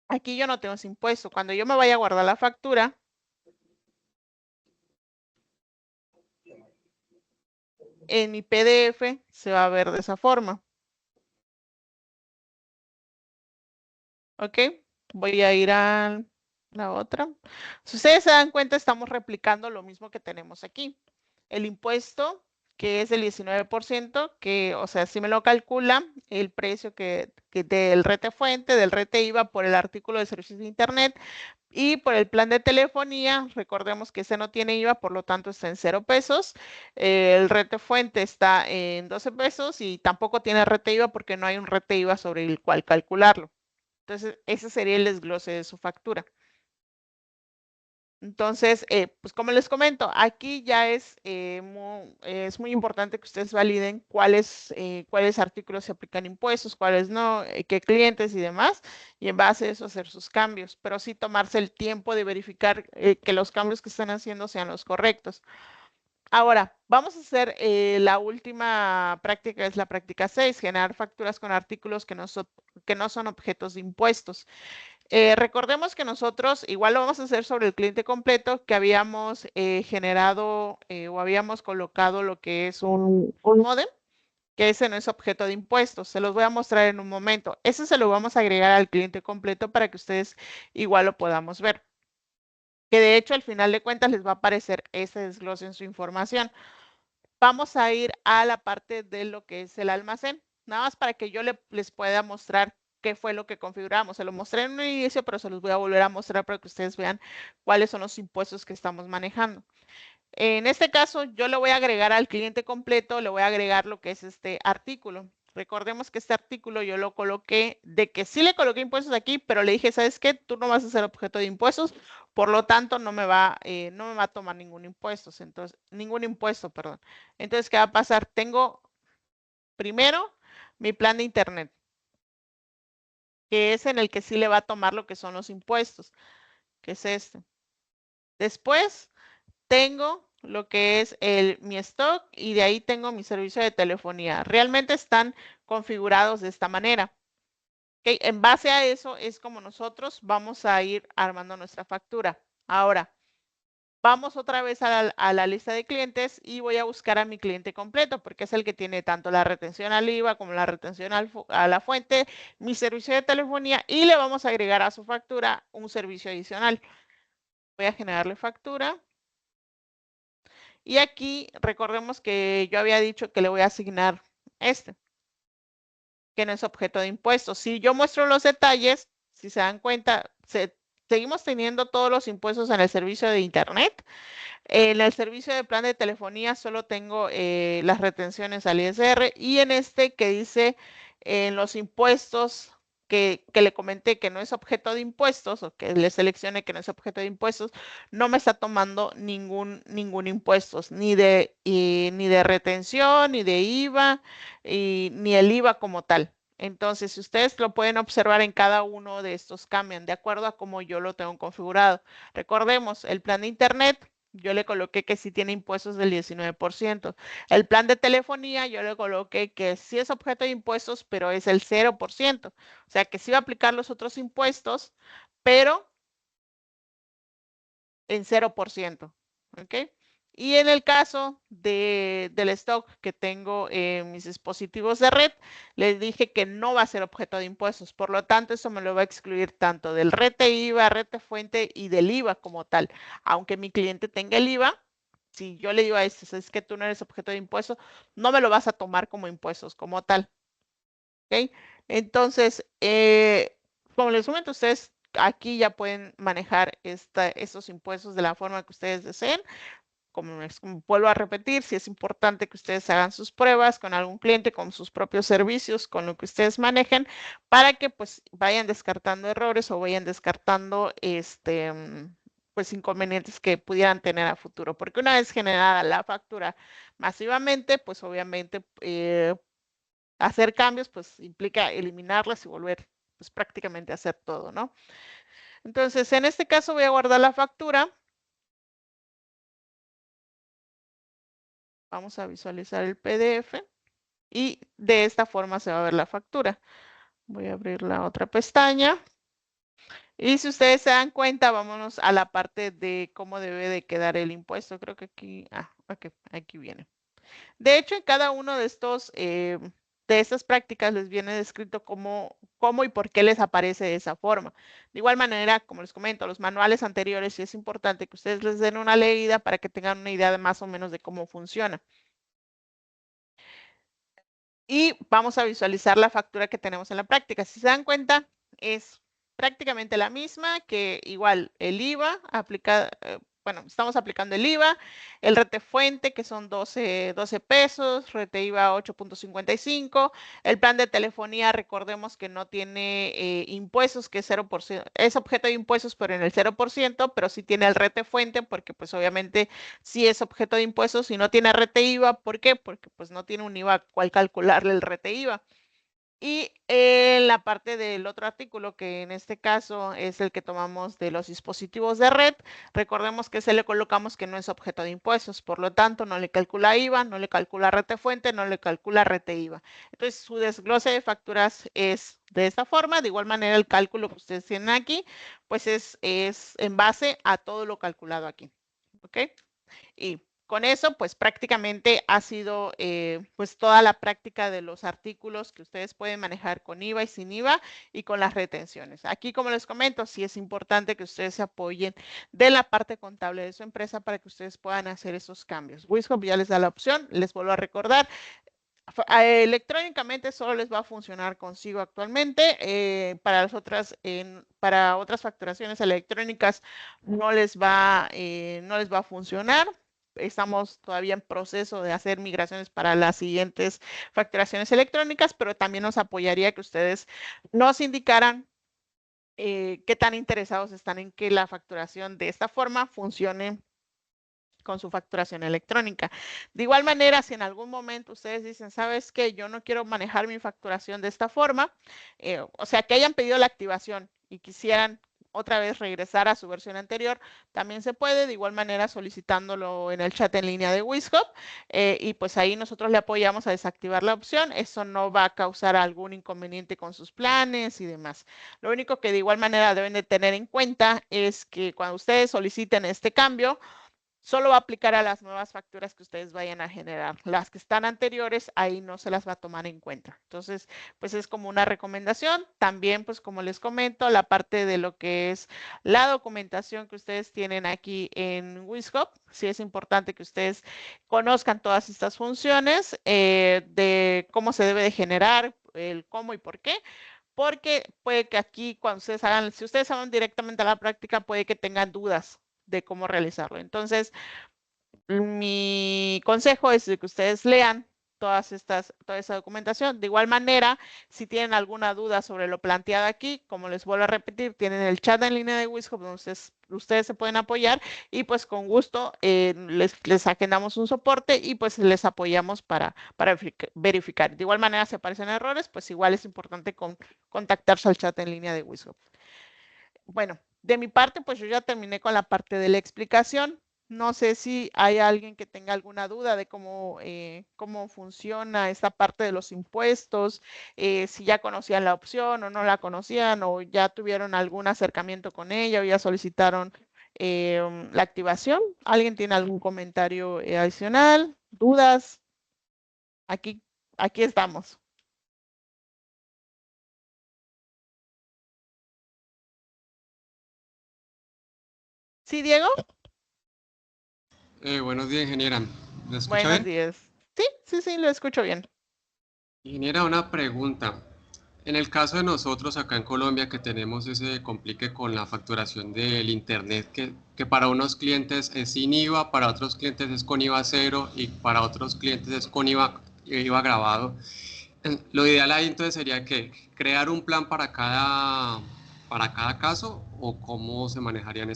S1: aquí yo no tengo ese impuesto. Cuando yo me vaya a guardar la factura, en mi PDF se va a ver de esa forma. ¿Ok? Voy a ir a la otra. Si ustedes se dan cuenta, estamos replicando lo mismo que tenemos aquí. El impuesto, que es del 19%, que, o sea, si me lo calcula, el precio que del rete fuente, del rete IVA por el artículo de servicios de Internet y por el plan de telefonía. Recordemos que ese no tiene IVA, por lo tanto está en 0 pesos. El rete fuente está en 12 pesos y tampoco tiene rete IVA porque no hay un rete IVA sobre el cual calcularlo. Entonces, ese sería el desglose de su factura. Entonces, pues como les comento, aquí ya es muy importante que ustedes validen cuáles artículos se aplican impuestos, cuáles no, qué clientes y demás, y en base a eso hacer sus cambios, pero sí tomarse el tiempo de verificar que los cambios que están haciendo sean los correctos. Ahora, vamos a hacer la última práctica, es la práctica 6, generar facturas con artículos que no son objetos de impuestos. Recordemos que nosotros igual lo vamos a hacer sobre el cliente completo, que habíamos generado o habíamos colocado lo que es un módem, que ese no es objeto de impuestos. Se los voy a mostrar en un momento. Ese se lo vamos a agregar al cliente completo para que ustedes igual lo podamos ver. Que de hecho al final de cuentas les va a aparecer ese desglose en su información. Vamos a ir a la parte de lo que es el almacén, nada más para que yo les pueda mostrar qué fue lo que configuramos. Se lo mostré en un inicio, pero se los voy a volver a mostrar para que ustedes vean cuáles son los impuestos que estamos manejando. En este caso, yo le voy a agregar al cliente completo, le voy a agregar lo que es este artículo. Recordemos que este artículo yo lo coloqué, de que sí le coloqué impuestos aquí, pero le dije, ¿sabes qué? Tú no vas a ser objeto de impuestos, por lo tanto no me va a tomar ningún impuesto, perdón. Entonces, ¿qué va a pasar? Tengo primero mi plan de internet, que es en el que sí le va a tomar lo que son los impuestos, que es este. Después tengo lo que es mi stock y de ahí tengo mi servicio de telefonía. Realmente están configurados de esta manera. ¿Okay? En base a eso es como nosotros vamos a ir armando nuestra factura. Ahora, vamos otra vez a la lista de clientes y voy a buscar a mi cliente completo porque es el que tiene tanto la retención al IVA como la retención a la fuente, mi servicio de telefonía y le vamos a agregar a su factura un servicio adicional. Voy a generarle factura. Y aquí recordemos que yo había dicho que le voy a asignar este, que no es objeto de impuestos. Si yo muestro los detalles, si se dan cuenta, seguimos teniendo todos los impuestos en el servicio de Internet. En el servicio de plan de telefonía solo tengo las retenciones al ISR y en este que dice en los impuestos que le comenté que no es objeto de impuestos o que le seleccione que no es objeto de impuestos, no me está tomando ningún impuestos, ni de retención, ni de IVA, ni el IVA como tal. Entonces, si ustedes lo pueden observar en cada uno de estos cambian de acuerdo a cómo yo lo tengo configurado. Recordemos, el plan de internet yo le coloqué que sí tiene impuestos del 19%. El plan de telefonía, yo le coloqué que sí es objeto de impuestos, pero es el 0%. O sea, que sí va a aplicar los otros impuestos, pero en 0%. ¿Ok? Y en el caso del stock que tengo en mis dispositivos de red, les dije que no va a ser objeto de impuestos. Por lo tanto, eso me lo va a excluir tanto del rete IVA, rete fuente y del IVA como tal. Aunque mi cliente tenga el IVA, si yo le digo a este, es que tú no eres objeto de impuestos, no me lo vas a tomar como impuestos como tal. ¿Ok? Entonces, como les comento, ustedes aquí ya pueden manejar estos impuestos de la forma que ustedes deseen. Como vuelvo a repetir, si es importante que ustedes hagan sus pruebas con algún cliente, con sus propios servicios, con lo que ustedes manejen, para que pues vayan descartando errores o vayan descartando pues inconvenientes que pudieran tener a futuro. Porque una vez generada la factura masivamente, pues obviamente hacer cambios pues implica eliminarlas y volver pues prácticamente a hacer todo, ¿no? Entonces, en este caso voy a guardar la factura. Vamos a visualizar el PDF y de esta forma se va a ver la factura. Voy a abrir la otra pestaña. Y si ustedes se dan cuenta, vámonos a la parte de cómo debe de quedar el impuesto. Creo que aquí, ok, aquí viene. De hecho, en cada uno de de estas prácticas les viene descrito cómo y por qué les aparece de esa forma. De igual manera, como les comento, los manuales anteriores, sí es importante que ustedes les den una leída para que tengan una idea de más o menos de cómo funciona. Y vamos a visualizar la factura que tenemos en la práctica. Si se dan cuenta, es prácticamente la misma que igual el IVA aplicado, bueno, estamos aplicando el IVA, el rete fuente, que son 12 pesos, rete IVA 8.55, el plan de telefonía, recordemos que no tiene impuestos, que es 0%, es objeto de impuestos, pero en el 0%, pero sí tiene el rete fuente, porque pues obviamente sí es objeto de impuestos y no tiene rete IVA. ¿Por qué? Porque pues no tiene un IVA cual calcularle el rete IVA. Y la parte del otro artículo, que en este caso es el que tomamos de los dispositivos de red, recordemos que se le colocamos que no es objeto de impuestos, por lo tanto no le calcula IVA, no le calcula rete fuente, no le calcula rete IVA. Entonces su desglose de facturas es de esta forma. De igual manera el cálculo que ustedes tienen aquí, pues es en base a todo lo calculado aquí. ¿Ok? Y con eso, pues prácticamente ha sido pues toda la práctica de los artículos que ustedes pueden manejar con IVA y sin IVA y con las retenciones. Aquí, como les comento, sí es importante que ustedes se apoyen de la parte contable de su empresa para que ustedes puedan hacer esos cambios. Wishop ya les da la opción, les vuelvo a recordar, electrónicamente solo les va a funcionar consigo actualmente. Para las otras, para otras facturaciones electrónicas no les va a funcionar. Estamos todavía en proceso de hacer migraciones para las siguientes facturaciones electrónicas, pero también nos apoyaría que ustedes nos indicaran qué tan interesados están en que la facturación de esta forma funcione con su facturación electrónica. De igual manera, si en algún momento ustedes dicen, ¿sabes qué? Yo no quiero manejar mi facturación de esta forma, o sea, que hayan pedido la activación y quisieran otra vez regresar a su versión anterior, también se puede, de igual manera solicitándolo en el chat en línea de Wishop, y pues ahí nosotros le apoyamos a desactivar la opción. Eso no va a causar algún inconveniente con sus planes y demás. Lo único que de igual manera deben de tener en cuenta es que cuando ustedes soliciten este cambio, solo va a aplicar a las nuevas facturas que ustedes vayan a generar. Las que están anteriores, ahí no se las va a tomar en cuenta. Entonces, pues es como una recomendación. También, pues como les comento, la parte de lo que es la documentación que ustedes tienen aquí en Wishop, sí es importante que ustedes conozcan todas estas funciones de cómo se debe de generar, el cómo y por qué. Porque puede que aquí, cuando ustedes hagan, si ustedes van directamente a la práctica, puede que tengan dudas de cómo realizarlo. Entonces, mi consejo es de que ustedes lean toda esa documentación. De igual manera, si tienen alguna duda sobre lo planteado aquí, como les vuelvo a repetir, tienen el chat en línea de Wishop donde ustedes se pueden apoyar y pues con gusto les agendamos un soporte y pues les apoyamos para verificar. De igual manera, si aparecen errores, pues igual es importante contactarse al chat en línea de Wishop. Bueno, de mi parte, pues yo ya terminé con la parte de la explicación. No sé si hay alguien que tenga alguna duda de cómo funciona esta parte de los impuestos, si ya conocían la opción o no la conocían, o ya tuvieron algún acercamiento con ella o ya solicitaron la activación. ¿Alguien tiene algún comentario adicional? ¿Dudas? Aquí, aquí estamos. ¿Sí, Diego?
S2: Buenos días, ingeniera. ¿Me escucha
S1: Buenos
S2: bien?
S1: días. Sí, lo escucho bien.
S2: Ingeniera, una pregunta. En el caso de nosotros acá en Colombia que tenemos ese complique con la facturación del Internet, que para unos clientes es sin IVA, para otros clientes es con IVA cero y para otros clientes es con IVA grabado. Lo ideal ahí entonces sería que crear un plan para cada caso o cómo se manejaría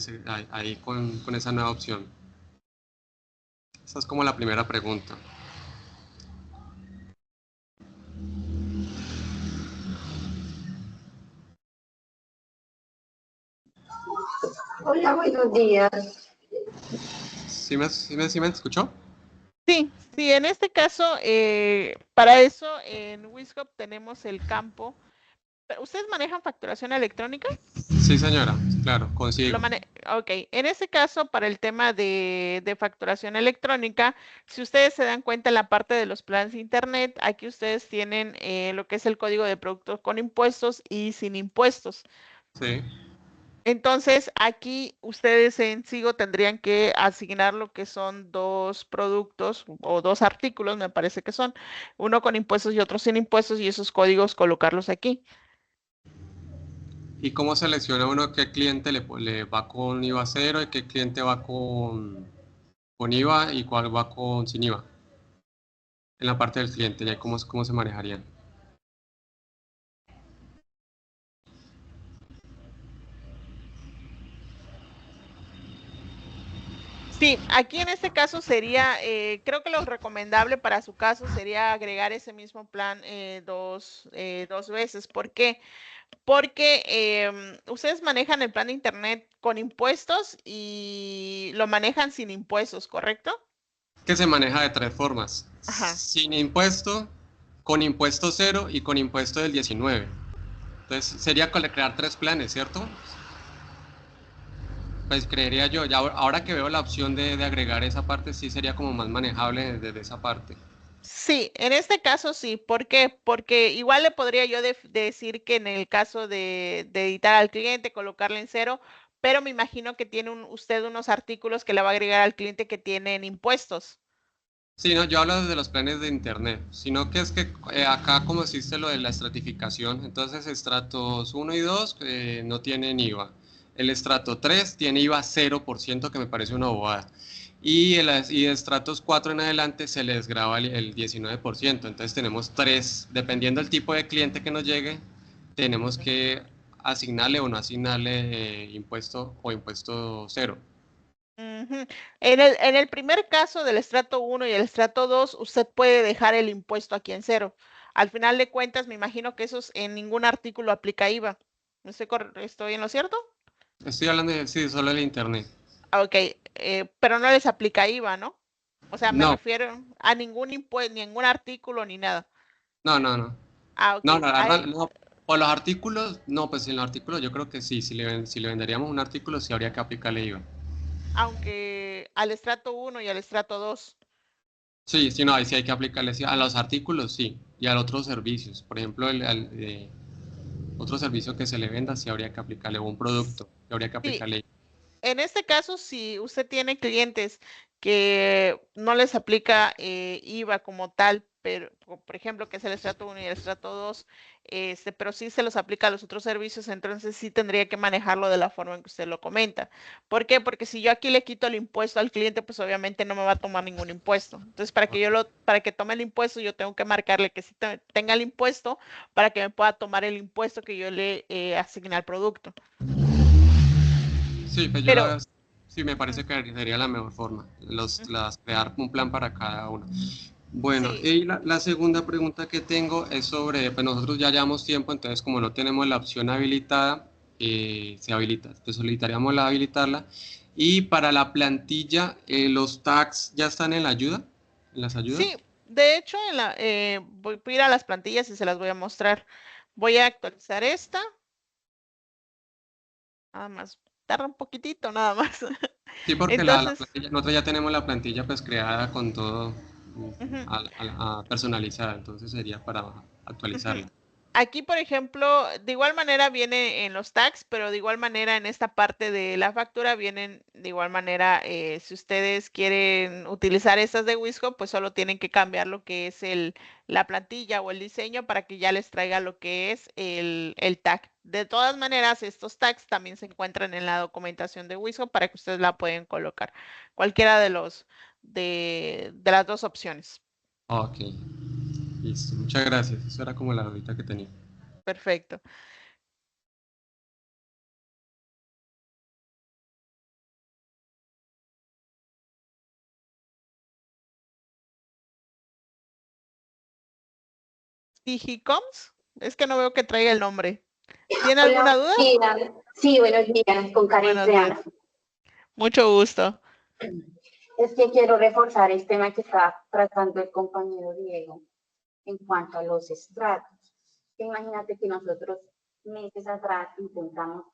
S2: ahí con esa nueva opción. Esa es como la primera pregunta.
S3: Hola, buenos días.
S2: ¿Sí me escuchó?
S1: Sí, en este caso, para eso en Wishop tenemos el campo. ¿Ustedes manejan facturación electrónica?
S2: Sí, señora, claro, consigo.
S1: Ok, en ese caso, para el tema de facturación electrónica, si ustedes se dan cuenta en la parte de los planes de internet, aquí ustedes tienen lo que es el código de productos con impuestos y sin impuestos.
S2: Sí.
S1: Entonces, aquí ustedes en Sigo tendrían que asignar lo que son dos productos o dos artículos, me parece que son, uno con impuestos y otro sin impuestos, y esos códigos colocarlos aquí.
S2: ¿Y cómo selecciona uno qué cliente le va con IVA cero y qué cliente va con IVA y cuál va con sin IVA? En la parte del cliente, ya cómo se manejarían.
S1: Sí, aquí en este caso sería, creo que lo recomendable para su caso sería agregar ese mismo plan dos veces. ¿Por qué? Porque ustedes manejan el plan de internet con impuestos y lo manejan sin impuestos, ¿correcto?
S2: Que se maneja de tres formas.
S1: Ajá.
S2: Sin impuesto, con impuesto cero y con impuesto del 19. Entonces sería crear tres planes, ¿cierto? Pues creería yo, ya ahora que veo la opción de agregar esa parte, sí sería como más manejable desde esa parte.
S1: Sí, en este caso sí. ¿Por qué? Porque igual le podría yo decir que en el caso de editar al cliente, colocarle en cero, pero me imagino que tiene usted unos artículos que le va a agregar al cliente que tienen impuestos.
S2: Sí, no, yo hablo desde los planes de internet, sino que es que acá como existe lo de la estratificación, entonces estratos 1 y 2 no tienen IVA. El estrato 3 tiene IVA 0%, que me parece una bobada. Y estratos 4 en adelante se les graba el 19%. Entonces tenemos tres, dependiendo del tipo de cliente que nos llegue, tenemos que asignarle o no asignarle impuesto o impuesto cero.
S1: Ujú. En el primer caso del estrato 1 y el estrato 2, usted puede dejar el impuesto aquí en cero. Al final de cuentas, me imagino que esos en ningún artículo aplica IVA. ¿Estoy en lo cierto?
S2: Estoy hablando de, sí, solo el internet.
S1: Ah, ok, pero no les aplica IVA, ¿no? O sea, me
S2: No,
S1: refiero a ningún impuesto, ningún artículo ni nada.
S2: no, no, no.
S1: Ah, ok.
S2: No, no, la verdad, no. Por los artículos, no, pues en los artículos yo creo que sí, si le venderíamos un artículo sí habría que aplicarle IVA.
S1: Aunque al estrato 1 y al estrato 2.
S2: Sí, sí, no, ahí sí hay que aplicarle sí. A los artículos sí, y a los otros servicios. Por ejemplo, otro servicio que se le venda sí habría que aplicarle, o un producto, sí habría que
S1: Sí,
S2: aplicarle IVA.
S1: en este caso, si usted tiene clientes que no les aplica IVA como tal, pero por ejemplo, que es el estrato 1 y el estrato 2, pero sí se los aplica a los otros servicios, entonces sí tendría que manejarlo de la forma en que usted lo comenta. ¿Por qué? Porque si yo aquí le quito el impuesto al cliente, pues obviamente no me va a tomar ningún impuesto. Entonces, para que tome el impuesto, yo tengo que marcarle que sí tenga el impuesto para que me pueda tomar el impuesto que yo le asigné al producto.
S2: Sí, pues yo la
S1: Pero
S2: veo, sí me parece que sería la mejor forma, crear un plan para cada uno. Bueno,
S1: sí.
S2: y la segunda pregunta que tengo es sobre, pues nosotros ya llevamos tiempo, entonces como no tenemos la opción habilitada, se habilita, entonces solicitaríamos la habilitarla. Y para la plantilla, los tags ya están en la ayuda, en las
S1: Sí,
S2: ayudas.
S1: de hecho, voy a ir a las plantillas y se las voy a mostrar. Voy a actualizar esta, nada más, tarda un poquitito, nada más.
S2: Sí, porque la
S1: Entonces,
S2: plantilla, nosotros ya tenemos la plantilla pues creada con todo
S1: ujú,
S2: personalizada, entonces sería para
S1: ujú.
S2: actualizarla.
S1: Aquí, por ejemplo, de igual manera viene en los tags, pero de igual manera en esta parte de la factura vienen de igual manera, si ustedes quieren utilizar estas de Wisco, pues solo tienen que cambiar lo que es la plantilla o el diseño para que ya les traiga lo que es el tag. De todas maneras, estos tags también se encuentran en la documentación de Wisco para que ustedes la pueden colocar. Cualquiera de las dos opciones.
S2: Ok, listo, muchas gracias. Eso era como la dudita que tenía.
S1: Perfecto. Digicoms, es que no veo que traiga el nombre. ¿Tiene
S3: Hola,
S1: alguna duda?
S3: buenos días. Sí, buenos días, con Karen
S1: Buenos días.
S3: Triana.
S1: Mucho gusto.
S3: Es que quiero reforzar el tema que está tratando el compañero Diego en cuanto a los estratos. Imagínate que nosotros meses atrás intentamos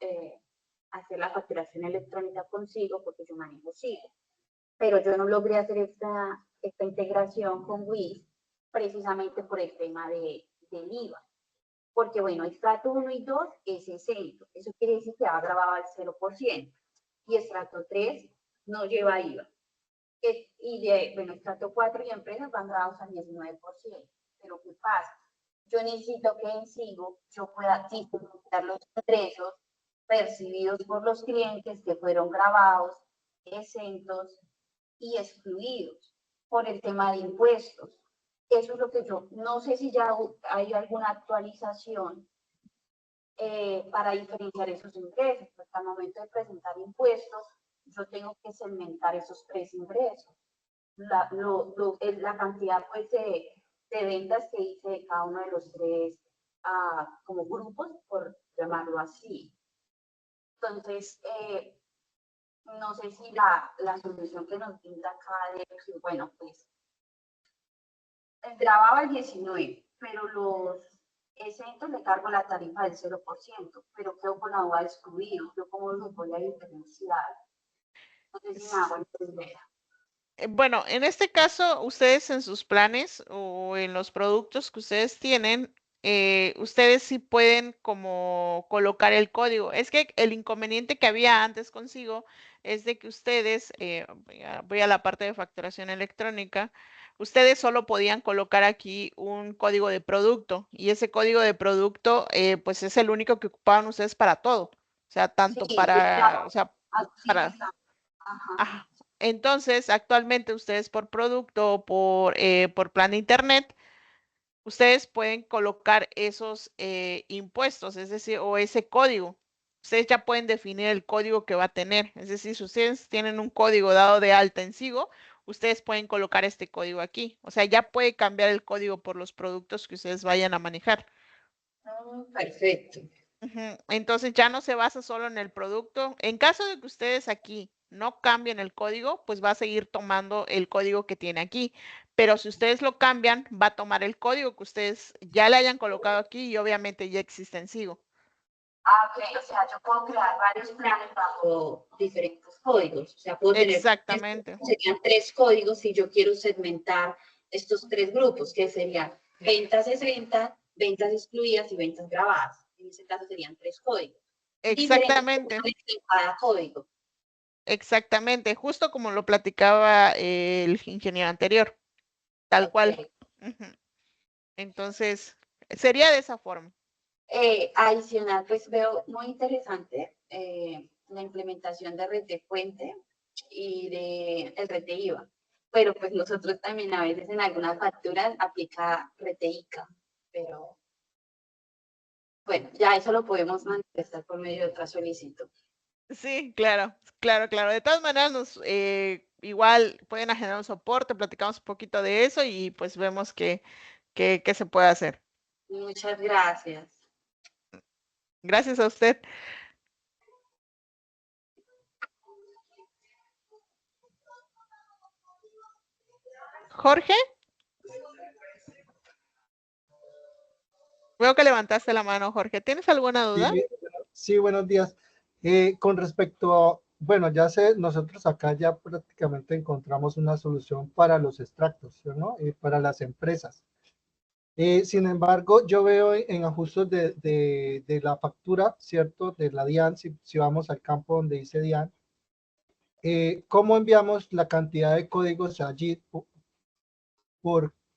S3: hacer la facturación electrónica consigo porque yo manejo Sigo, pero yo no logré hacer esta integración con WIS precisamente por el tema del IVA. Porque bueno, estrato 1 y 2 es exento, eso quiere decir que va grabado al 0%, y estrato 3 no lleva IVA. Bueno, estrato 4 y empresas van grabados al 19%. Pero ¿qué pasa? Yo necesito que en Sigo yo pueda, si presentar los ingresos percibidos por los clientes que fueron grabados, exentos y excluidos por el tema de impuestos. Eso es lo que yo, no sé si ya hay alguna actualización para diferenciar esos ingresos, porque al momento de presentar impuestos, yo tengo que segmentar esos tres ingresos. La cantidad pues, de ventas que hice de cada uno de los tres como grupos, por llamarlo así. Entonces, no sé si la solución que nos brinda acá de que, bueno, pues, grababa el 19, pero los exentos le cargo la tarifa del 0%, pero quedo con la duda de excluido. ¿Yo cómo los voy a diferenciar? No sé si me hago entender.
S1: Bueno, en este caso, ustedes en sus planes o en los productos que ustedes tienen, ustedes sí pueden como colocar el código. Es que el inconveniente que había antes consigo es de que ustedes, voy a la parte de facturación electrónica, ustedes solo podían colocar aquí un código de producto y ese código de producto pues es el único que ocupaban ustedes para todo. O sea, tanto
S3: Sí,
S1: para, o sea,
S3: así
S1: para...
S3: está. Ajá.
S1: Ajá. Entonces, actualmente ustedes por producto o por plan de internet, ustedes pueden colocar esos impuestos, es decir, o ese código. Ustedes ya pueden definir el código que va a tener. Es decir, si ustedes tienen un código dado de alta en Sigo, ustedes pueden colocar este código aquí. O sea, ya puede cambiar el código por los productos que ustedes vayan a manejar.
S3: Perfecto.
S1: Entonces ya no se basa solo en el producto. En caso de que ustedes aquí no cambien el código, pues va a seguir tomando el código que tiene aquí. Pero si ustedes lo cambian, va a tomar el código que ustedes ya le hayan colocado aquí y obviamente ya existe en Sigo.
S3: Ok, o sea, yo puedo crear varios planes bajo diferentes códigos. O sea, puedo tener,
S1: Exactamente.
S3: serían 3 códigos si yo quiero segmentar estos 3 grupos, que serían ventas exentas, ventas excluidas y ventas grabadas. En ese caso serían 3 códigos.
S1: Exactamente.
S3: Diferentes en cada código.
S1: Exactamente. Justo como lo platicaba el ingeniero anterior. Tal cual. Entonces, sería de esa forma.
S3: Adicional, pues veo muy interesante la implementación de red de fuente y de el red de IVA, pero pues nosotros también a veces en algunas facturas aplica red de ICA, pero bueno, ya eso lo podemos manifestar por medio de otra solicitud.
S1: Sí, claro, claro, claro. De todas maneras, igual pueden agendar un soporte, platicamos un poquito de eso y pues vemos qué se puede hacer.
S3: Muchas gracias.
S1: Gracias a usted. Jorge, veo que levantaste la mano, Jorge. ¿Tienes alguna duda?
S4: Sí, buenos días. Con respecto a, bueno, nosotros acá ya prácticamente encontramos una solución para los extractos, ¿no? Para las empresas. Sin embargo, yo veo en ajustes de la factura, ¿cierto? De la DIAN, si vamos al campo donde dice DIAN, ¿cómo enviamos la cantidad de códigos allí?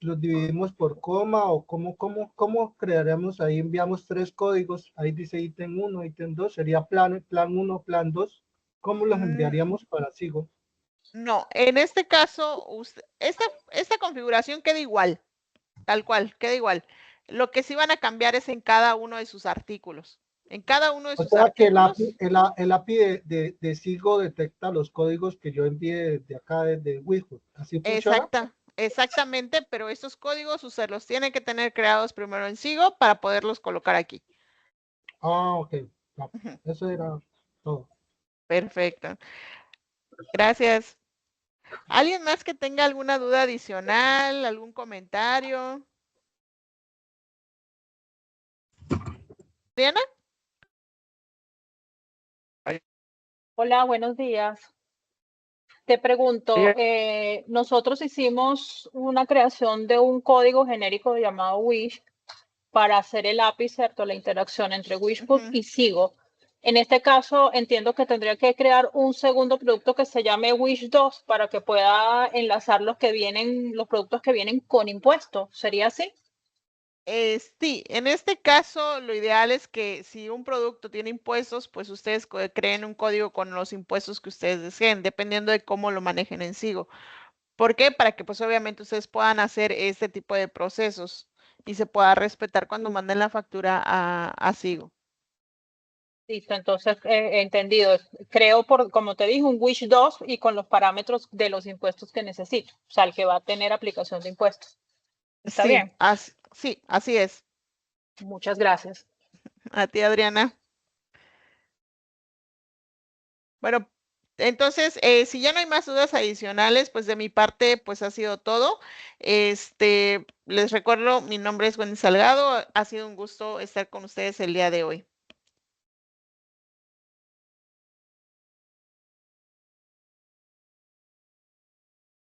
S4: ¿Los dividimos por coma o cómo crearemos ahí? Enviamos 3 códigos, ahí dice ítem 1, ítem 2, sería plan 1, plan 2. ¿Cómo los enviaríamos para Sigo?
S1: No, en este caso, esta configuración queda igual, tal cual, queda igual. Lo que sí van a cambiar es en cada uno de sus artículos. En cada uno de
S4: O
S1: sus
S4: sea que
S1: artículos.
S4: el API de Sigo detecta los códigos que yo envíe de acá desde Wixhook. ¿Así funciona?
S1: Exactamente, pero estos códigos usted los tiene que tener creados primero en Sigo para poderlos colocar aquí.
S4: Ah, ok. No, eso era todo.
S1: Perfecto. Gracias. ¿Alguien más que tenga alguna duda adicional, algún comentario? ¿Diana?
S5: Hola, buenos días. Te pregunto, nosotros hicimos una creación de un código genérico llamado Wish para hacer el API, ¿cierto? La interacción entre Wishbook y Sigo. En este caso, entiendo que tendría que crear un segundo producto que se llame Wish 2 para que pueda enlazar los productos que vienen con impuestos. ¿Sería así?
S1: Sí, en este caso lo ideal es que si un producto tiene impuestos, pues ustedes creen un código con los impuestos que ustedes deseen, dependiendo de cómo lo manejen en Sigo. ¿Por qué? Para que pues obviamente ustedes puedan hacer este tipo de procesos y se pueda respetar cuando manden la factura a Sigo.
S5: Listo, entonces entendido. Creo, como te dije, un Wish 2 y con los parámetros de los impuestos que necesito. O sea, el que va a tener aplicación de impuestos. ¿Está
S1: Sí,
S5: bien?
S1: sí, así es.
S5: Muchas gracias.
S1: A ti, Adriana. Bueno, entonces, si ya no hay más dudas adicionales, pues de mi parte, pues ha sido todo. Les recuerdo, mi nombre es Wendy Salgado. Ha sido un gusto estar con ustedes el día de hoy.